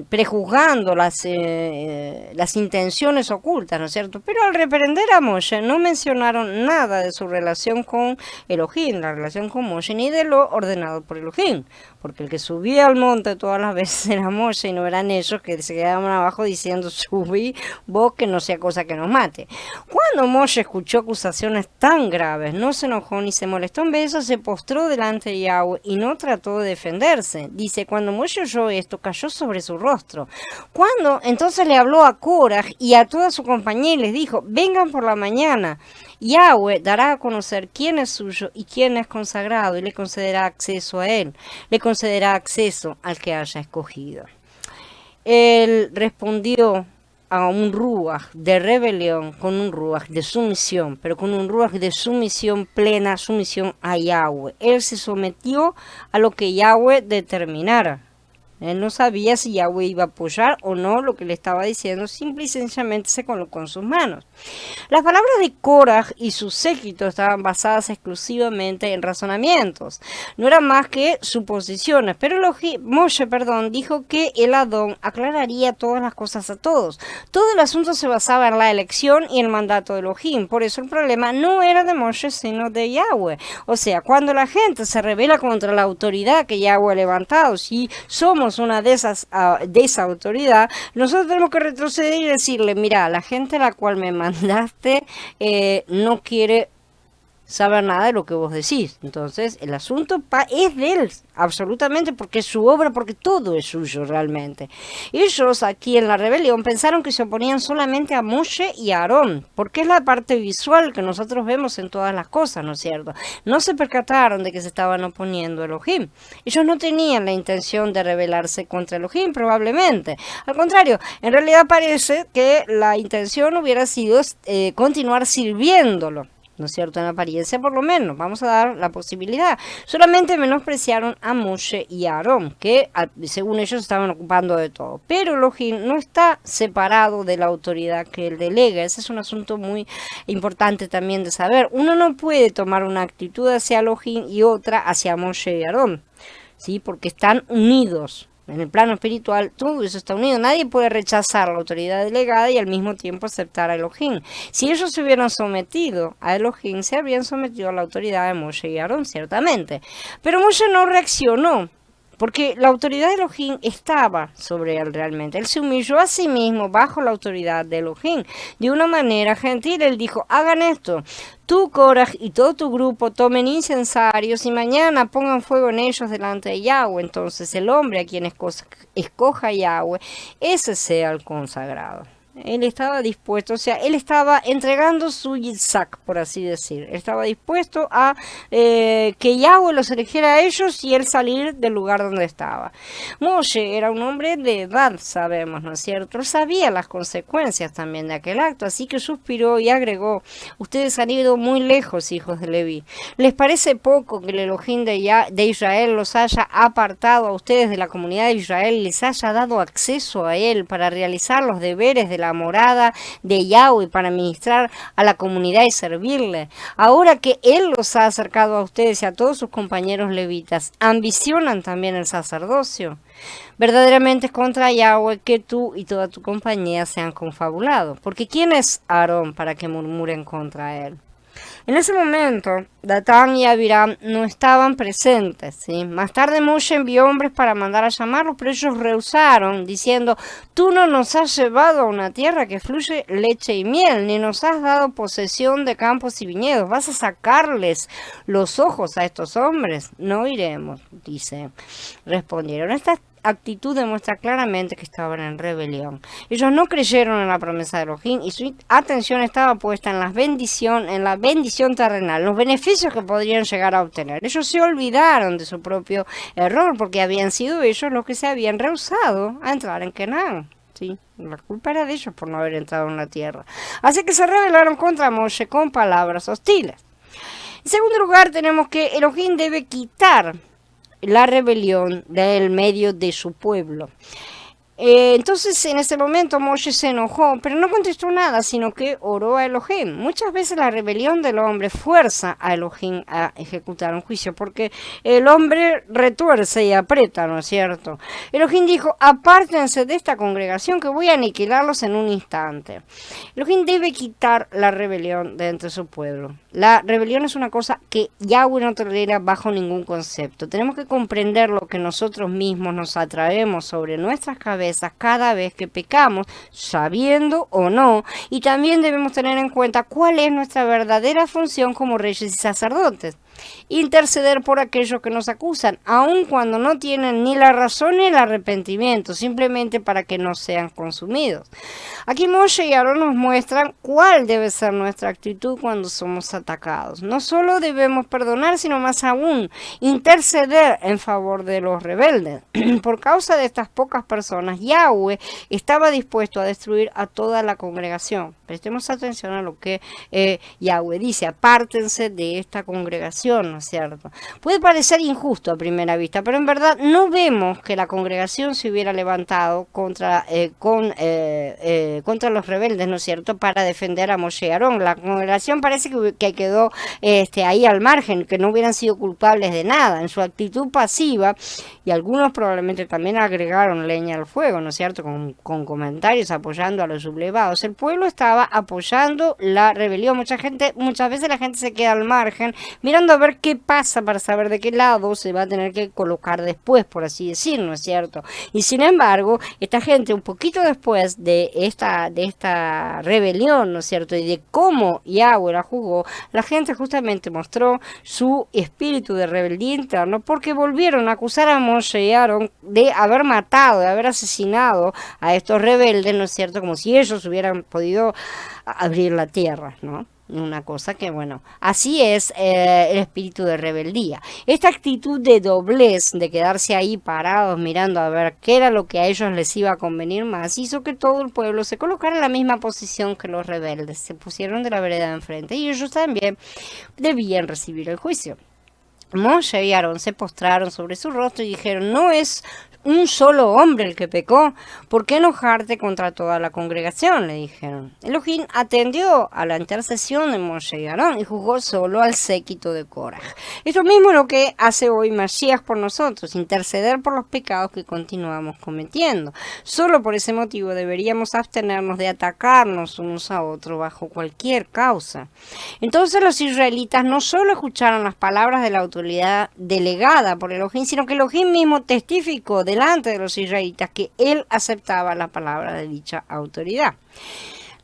prejuzgando las intenciones ocultas, ¿no es cierto? Pero al reprender a Moshe no mencionaron nada de su relación con Elohim, la relación con Moshe, ni de lo ordenado por Elohim, porque el que subía al monte todas las veces era Moshe y no eran ellos que se quedaban abajo diciendo subí vos que no sea cosa que nos mate. Cuando Moshe escuchó acusaciones tan graves, no se enojó ni se molestó, en vez de eso se postró delante de Yahweh y no trató de defenderse. Dice, cuando Moshe oyó esto, cayó sobre su rostro. Cuando entonces le habló a Korah y a toda su compañía y les dijo, vengan por la mañana. Yahweh dará a conocer quién es suyo y quién es consagrado y le concederá acceso a él, le concederá acceso al que haya escogido. Él respondió a un ruaj de rebelión con un ruaj de sumisión, pero con un ruaj de sumisión plena, sumisión a Yahweh. Él se sometió a lo que Yahweh determinara. Él no sabía si Yahweh iba a apoyar o no lo que le estaba diciendo, simple y sencillamente se colocó en sus manos. Las palabras de Korah y su séquito estaban basadas exclusivamente en razonamientos, no eran más que suposiciones, pero Moshe dijo que el Adón aclararía todas las cosas a todos. Todo el asunto se basaba en la elección y el mandato de Elohim, por eso el problema no era de Moshe sino de Yahweh. O sea, cuando la gente se rebela contra la autoridad que Yahweh ha levantado, si somos una de esa autoridad, nosotros tenemos que retroceder y decirle, mira, la gente a la cual me mandaste no quiere saber nada de lo que vos decís. Entonces el asunto es de él, absolutamente, porque es su obra, porque todo es suyo realmente. Ellos aquí en la rebelión pensaron que se oponían solamente a Moshe y a Aarón, porque es la parte visual que nosotros vemos en todas las cosas, ¿no es cierto? No se percataron de que se estaban oponiendo a Elohim. Ellos no tenían la intención de rebelarse contra Elohim, probablemente. Al contrario, en realidad parece que la intención hubiera sido continuar sirviéndolo, ¿no es cierto? En apariencia, por lo menos, vamos a dar la posibilidad. Solamente menospreciaron a Moshe y a Aarón, que según ellos estaban ocupando de todo. Pero Elohim no está separado de la autoridad que él delega. Ese es un asunto muy importante también de saber. Uno no puede tomar una actitud hacia Elohim y otra hacia Moshe y Aarón, ¿sí? Porque están unidos. En el plano espiritual, todo eso está unido. Nadie puede rechazar la autoridad delegada y al mismo tiempo aceptar a Elohim. Si ellos se hubieran sometido a Elohim, se habrían sometido a la autoridad de Moshe y Aarón, ciertamente. Pero Moshe no reaccionó, porque la autoridad de Elohim estaba sobre él realmente. Él se humilló a sí mismo bajo la autoridad de Elohim. De una manera gentil, él dijo, hagan esto. Tú, Korah, y todo tu grupo tomen incensarios y mañana pongan fuego en ellos delante de Yahweh. Entonces el hombre a quien escoja Yahweh, ese sea el consagrado. Él estaba dispuesto, o sea, él estaba entregando su Yitzhak, por así decir. Él estaba dispuesto a que Yahweh los eligiera a ellos y él salir del lugar donde estaba. Moshe era un hombre de edad, sabemos, ¿no es cierto? Él sabía las consecuencias también de aquel acto, así que suspiró y agregó, ustedes han ido muy lejos, hijos de Leví. ¿Les parece poco que el Elohim de Israel los haya apartado a ustedes de la comunidad de Israel y les haya dado acceso a él para realizar los deberes de la morada de Yahweh, para ministrar a la comunidad y servirle? Ahora que él los ha acercado a ustedes y a todos sus compañeros levitas, ¿ambicionan también el sacerdocio? Verdaderamente es contra Yahweh que tú y toda tu compañía sean confabulados, porque ¿quién es Aarón para que murmuren contra él? En ese momento, Datán y Abiram no estaban presentes, ¿sí? Más tarde Moshe envió hombres para mandar a llamarlos, pero ellos rehusaron, diciendo, tú no nos has llevado a una tierra que fluye leche y miel, ni nos has dado posesión de campos y viñedos. ¿Vas a sacarles los ojos a estos hombres? No iremos, dice. Respondieron. Esta actitud demuestra claramente que estaban en rebelión. Ellos no creyeron en la promesa de Elohim y su atención estaba puesta en la bendición terrenal, los beneficios que podrían llegar a obtener. Ellos se olvidaron de su propio error porque habían sido ellos los que se habían rehusado a entrar en Canaán. Sí, la culpa era de ellos por no haber entrado en la tierra. Así que se rebelaron contra Moshe con palabras hostiles. En segundo lugar, tenemos que Elohim debe quitar la rebelión del medio de su pueblo. Entonces en ese momento Moshe se enojó, pero no contestó nada, sino que oró a Elohim. Muchas veces la rebelión del hombre fuerza a Elohim a ejecutar un juicio, porque el hombre retuerce y aprieta, ¿no es cierto? Elohim dijo, apártense de esta congregación que voy a aniquilarlos en un instante. Elohim debe quitar la rebelión de entre su pueblo. La rebelión es una cosa que Yahweh no tolera bajo ningún concepto. Tenemos que comprender lo que nosotros mismos nos atraemos sobre nuestras cabezas cada vez que pecamos, sabiendo o no, y también debemos tener en cuenta cuál es nuestra verdadera función como reyes y sacerdotes. Interceder por aquellos que nos acusan, aun cuando no tienen ni la razón ni el arrepentimiento, simplemente para que no sean consumidos. Aquí Moshe y Aarón nos muestran cuál debe ser nuestra actitud cuando somos atacados. No solo debemos perdonar, sino más aún, interceder en favor de los rebeldes. Por causa de estas pocas personas, Yahweh estaba dispuesto a destruir a toda la congregación. Prestemos atención a lo que Yahweh dice, apártense de esta congregación, ¿no es cierto? Puede parecer injusto a primera vista, pero en verdad no vemos que la congregación se hubiera levantado contra los rebeldes, ¿no es cierto?, para defender a Moshe y Aarón. La congregación parece que quedó ahí al margen, que no hubieran sido culpables de nada. En su actitud pasiva, y algunos probablemente también agregaron leña al fuego, ¿no es cierto?, con comentarios apoyando a los sublevados. El pueblo estaba apoyando la rebelión. Muchas veces la gente se queda al margen, mirando a ver qué pasa para saber de qué lado se va a tener que colocar después, por así decir, ¿no es cierto? Y sin embargo, esta gente un poquito después de esta rebelión, ¿no es cierto?, y de cómo Yahweh la jugó, la gente justamente mostró su espíritu de rebeldía interno, porque volvieron a acusar a Moshe y Aarón de haber matado, de haber asesinado a estos rebeldes, ¿no es cierto?, como si ellos hubieran podido abrir la tierra, ¿no? Una cosa que, bueno, así es el espíritu de rebeldía. Esta actitud de doblez, de quedarse ahí parados mirando a ver qué era lo que a ellos les iba a convenir más, hizo que todo el pueblo se colocara en la misma posición que los rebeldes. Se pusieron de la vereda de enfrente y ellos también debían recibir el juicio. Moshe y Aarón se postraron sobre su rostro y dijeron, no es un solo hombre el que pecó, ¿por qué enojarte contra toda la congregación?, le dijeron. Elohim atendió a la intercesión de Moshe y Aarón y juzgó solo al séquito de Korah. Esto mismo es lo que hace hoy Mashiach por nosotros, interceder por los pecados que continuamos cometiendo. Solo por ese motivo deberíamos abstenernos de atacarnos unos a otros bajo cualquier causa. Entonces los israelitas no solo escucharon las palabras de la autoridad delegada por Elohim, sino que Elohim mismo testificó delante de los israelitas que él aceptaba la palabra de dicha autoridad.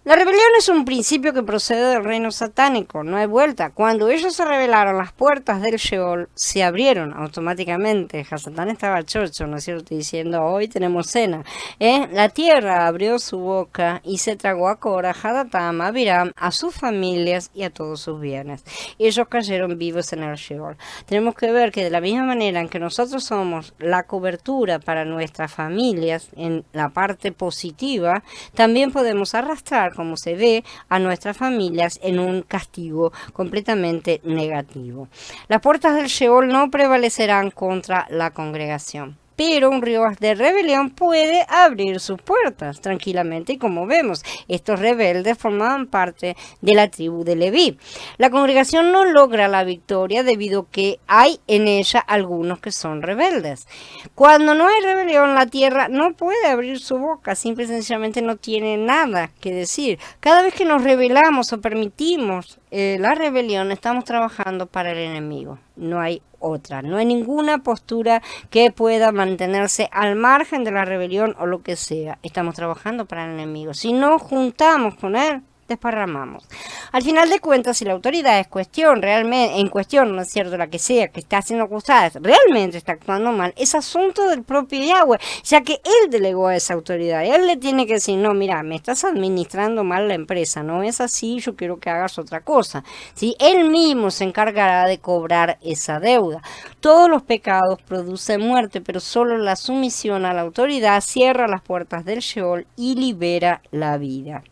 La rebelión es un principio que procede del reino satánico, no hay vuelta. Cuando ellos se rebelaron, las puertas del Sheol se abrieron automáticamente. Satán estaba chocho, ¿no es cierto?, diciendo, hoy tenemos cena. La tierra abrió su boca y se tragó a Korah, a Datam, a Abiram, a sus familias y a todos sus bienes. Ellos cayeron vivos en el Sheol. Tenemos que ver que de la misma manera en que nosotros somos la cobertura para nuestras familias en la parte positiva, también podemos arrastrar, como se ve, a nuestras familias en un castigo completamente negativo. Las puertas del Sheol no prevalecerán contra la congregación, pero un río de rebelión puede abrir sus puertas tranquilamente, y como vemos, estos rebeldes formaban parte de la tribu de Leví. La congregación no logra la victoria debido a que hay en ella algunos que son rebeldes. Cuando no hay rebelión, la tierra no puede abrir su boca, simple y sencillamente no tiene nada que decir. Cada vez que nos rebelamos o permitimos la rebelión, estamos trabajando para el enemigo. No hay otra, no hay ninguna postura que pueda mantenerse al margen de la rebelión o lo que sea. Estamos trabajando para el enemigo. Si no juntamos con él, desparramamos. Al final de cuentas, si la autoridad es en cuestión, ¿no es cierto?, la que sea, que está siendo acusada, realmente está actuando mal, es asunto del propio Yahweh, ya que él delegó a esa autoridad. Él le tiene que decir, no, mira, me estás administrando mal la empresa, no es así, yo quiero que hagas otra cosa. ¿Sí? Él mismo se encargará de cobrar esa deuda. Todos los pecados producen muerte, pero solo la sumisión a la autoridad cierra las puertas del Sheol y libera la vida.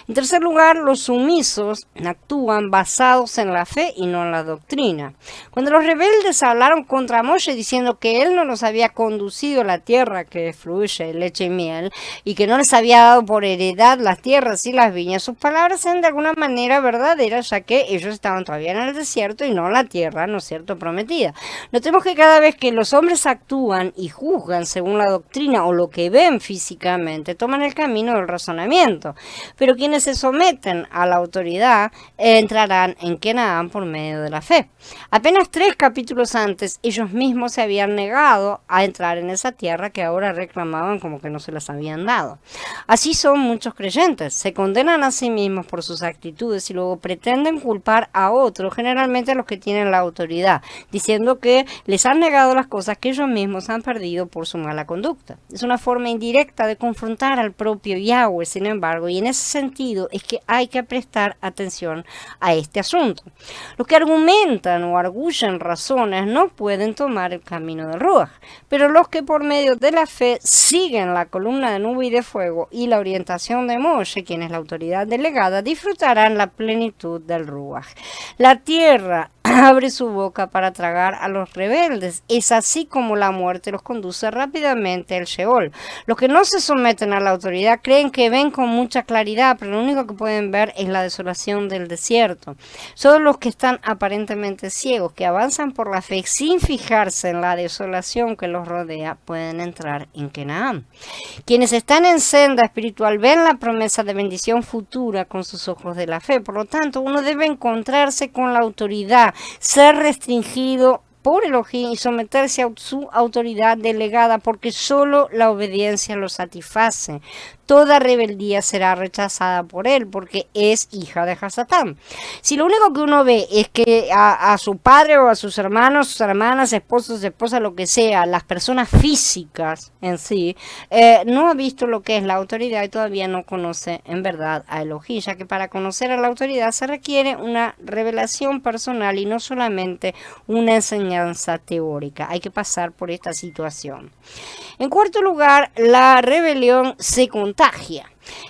En tercer lugar, lugar, los sumisos actúan basados en la fe y no en la doctrina. Cuando los rebeldes hablaron contra Moshe diciendo que él no los había conducido a la tierra que fluye leche y miel y que no les había dado por heredad las tierras y las viñas, sus palabras eran de alguna manera verdaderas, ya que ellos estaban todavía en el desierto y no en la tierra, ¿no es cierto?, prometida. Notemos que cada vez que los hombres actúan y juzgan según la doctrina o lo que ven físicamente, toman el camino del razonamiento. Pero quienes se someten a la autoridad entrarán en Canaán por medio de la fe. Apenas 3 capítulos antes, ellos mismos se habían negado a entrar en esa tierra que ahora reclamaban como que no se las habían dado. Así son muchos creyentes, se condenan a sí mismos por sus actitudes y luego pretenden culpar a otros, generalmente a los que tienen la autoridad, diciendo que les han negado las cosas que ellos mismos han perdido por su mala conducta. Es una forma indirecta de confrontar al propio Yahweh, sin embargo, y en ese sentido es que hay que prestar atención a este asunto. Los que argumentan o arguyen razones no pueden tomar el camino del Ruach, pero los que por medio de la fe siguen la columna de nube y de fuego y la orientación de Moshe, quien es la autoridad delegada, disfrutarán la plenitud del Ruach. La tierra abre su boca para tragar a los rebeldes. Es así como la muerte los conduce rápidamente al Sheol. Los que no se someten a la autoridad creen que ven con mucha claridad, pero lo único que pueden ver es la desolación del desierto. Solo los que están aparentemente ciegos, que avanzan por la fe sin fijarse en la desolación que los rodea, pueden entrar en Canaán. Quienes están en senda espiritual ven la promesa de bendición futura con sus ojos de la fe. Por lo tanto, uno debe encontrarse con la autoridad, ser restringido por Elohim y someterse a su autoridad delegada, porque solo la obediencia lo satisface. Toda rebeldía será rechazada por él, porque es hija de Hasatán. Si lo único que uno ve es que a su padre o a sus hermanos, sus hermanas, esposos, esposas, lo que sea, las personas físicas en sí, no ha visto lo que es la autoridad y todavía no conoce en verdad a Elohim, ya que para conocer a la autoridad se requiere una revelación personal y no solamente una enseñanza teórica. Hay que pasar por esta situación. En cuarto lugar, la rebelión se contagia.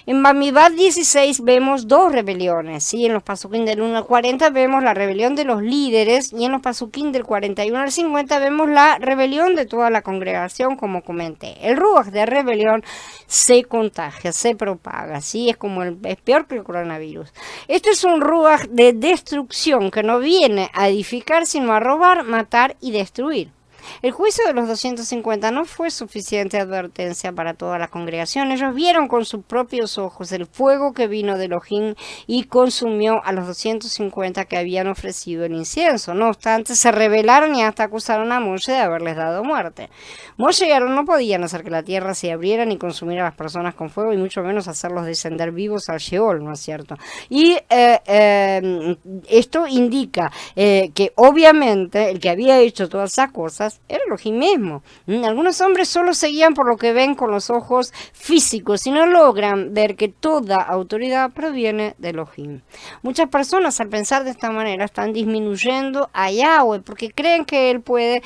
En Bamidbar 16 vemos 2 rebeliones, ¿sí? En los Pasuquín del 1 al 40 vemos la rebelión de los líderes y en los Pasuquín del 41 al 50 vemos la rebelión de toda la congregación, como comenté. El ruaj de rebelión se contagia, se propaga, ¿sí? Es peor que el coronavirus. Este es un ruaj de destrucción que no viene a edificar, sino a robar, matar y destruir. El juicio de los 250 no fue suficiente advertencia para toda la congregación. Ellos vieron con sus propios ojos el fuego que vino de Elohim y consumió a los 250 que habían ofrecido el incienso. No obstante, se rebelaron y hasta acusaron a Moshe de haberles dado muerte. Moshe y Aarón no podían hacer que la tierra se abriera ni consumir a las personas con fuego y mucho menos hacerlos descender vivos al Sheol, ¿no es cierto? Y esto indica que obviamente el que había hecho todas esas cosas era Elohim mismo. Algunos hombres solo seguían por lo que ven con los ojos físicos y no logran ver que toda autoridad proviene de Elohim. Muchas personas al pensar de esta manera están disminuyendo a Yahweh porque creen que él puede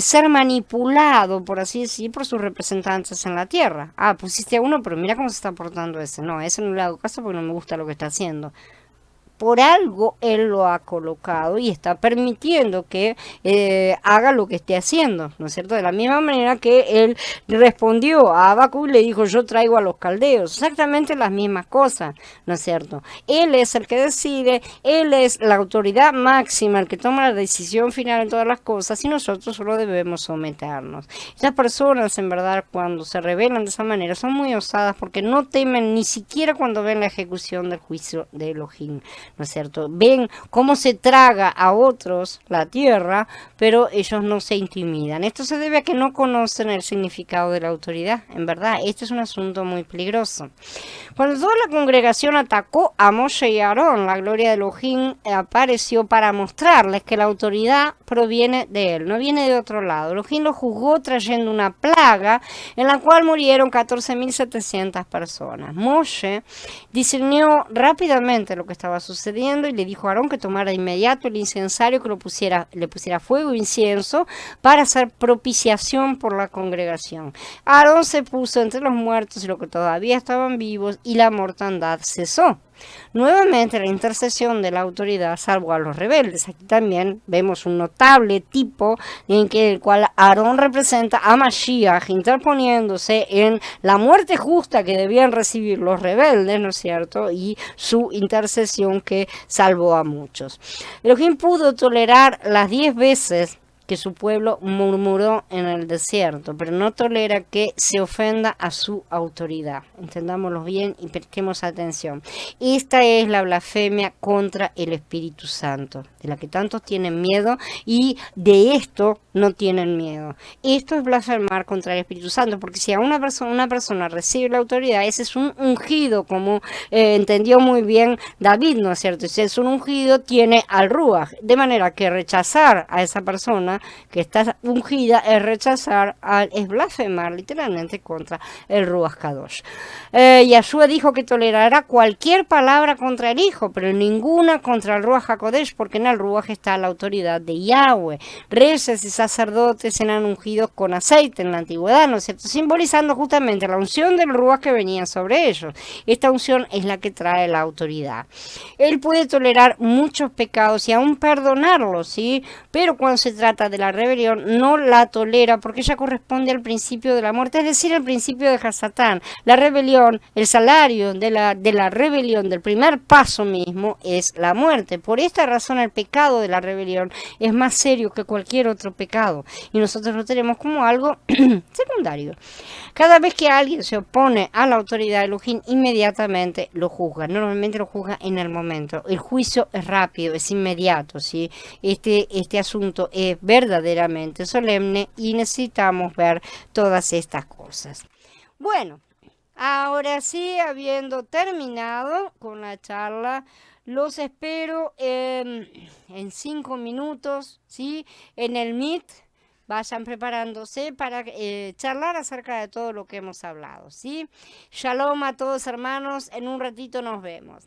ser manipulado, por así decir, por sus representantes en la tierra. Pusiste a uno, pero mira cómo se está portando ese. No, a ese no le hago caso porque no me gusta lo que está haciendo. Por algo él lo ha colocado y está permitiendo que haga lo que esté haciendo, ¿no es cierto? De la misma manera que él respondió a Habacuc y le dijo, yo traigo a los caldeos, exactamente las mismas cosas, ¿no es cierto? Él es el que decide, él es la autoridad máxima, el que toma la decisión final en todas las cosas y nosotros solo debemos someternos. Estas personas, en verdad, cuando se rebelan de esa manera, son muy osadas porque no temen ni siquiera cuando ven la ejecución del juicio de Elohim. ¿No es cierto? Ven cómo se traga a otros la tierra, pero ellos no se intimidan. Esto se debe a que no conocen el significado de la autoridad. En verdad, este es un asunto muy peligroso. Cuando toda la congregación atacó a Moshe y Aarón, la gloria de Elohim apareció para mostrarles que la autoridad proviene de él, no viene de otro lado. Elohim lo juzgó trayendo una plaga en la cual murieron 14.700 personas. Moshe discernió rápidamente lo que estaba sucediendo y le dijo a Aarón que tomara de inmediato el incensario, que le pusiera fuego e incienso para hacer propiciación por la congregación. Aarón se puso entre los muertos y los que todavía estaban vivos y la mortandad cesó. Nuevamente la intercesión de la autoridad salvó a los rebeldes. Aquí también vemos un notable tipo en que el cual Aarón representa a Mashiach, interponiéndose en la muerte justa que debían recibir los rebeldes, ¿no es cierto? Y su intercesión que salvó a muchos. Elohim pudo tolerar las 10 veces que su pueblo murmuró en el desierto, pero no tolera que se ofenda a su autoridad. Entendámoslo bien y prestemos atención. Esta es la blasfemia contra el Espíritu Santo, de la que tantos tienen miedo, y de esto no tienen miedo. Esto es blasfemar contra el Espíritu Santo, porque si a una persona recibe la autoridad, ese es un ungido, como entendió muy bien David, ¿no es cierto? Si es un ungido, tiene al Ruach, de manera que rechazar a esa persona que está ungida es blasfemar literalmente contra el Ruach Kadosh. Yahshua dijo que tolerará cualquier palabra contra el Hijo, pero ninguna contra el Ruach HaKodesh, porque en el Ruach está la autoridad de Yahweh. Reyes y sacerdotes eran ungidos con aceite en la antigüedad, ¿no es cierto? Simbolizando justamente la unción del Ruach que venía sobre ellos. Esta unción es la que trae la autoridad. Él puede tolerar muchos pecados y aún perdonarlos, ¿sí? Pero cuando se trata de la rebelión, no la tolera porque ella corresponde al principio de la muerte, es decir, al principio de Hasatán. La rebelión, el salario de la rebelión, del primer paso mismo, es la muerte. Por esta razón, el pecado de la rebelión es más serio que cualquier otro pecado y nosotros lo tenemos como algo secundario. Cada vez que alguien se opone a la autoridad de Elohim, inmediatamente lo juzga. Normalmente lo juzga en el momento. El juicio es rápido, es inmediato, ¿sí? Este asunto es verdaderamente solemne y necesitamos ver todas estas cosas. Bueno, ahora sí, habiendo terminado con la charla, los espero en 5 minutos, ¿sí? En el Meet. Vayan preparándose para charlar acerca de todo lo que hemos hablado, ¿sí? Shalom a todos, hermanos. En un ratito nos vemos.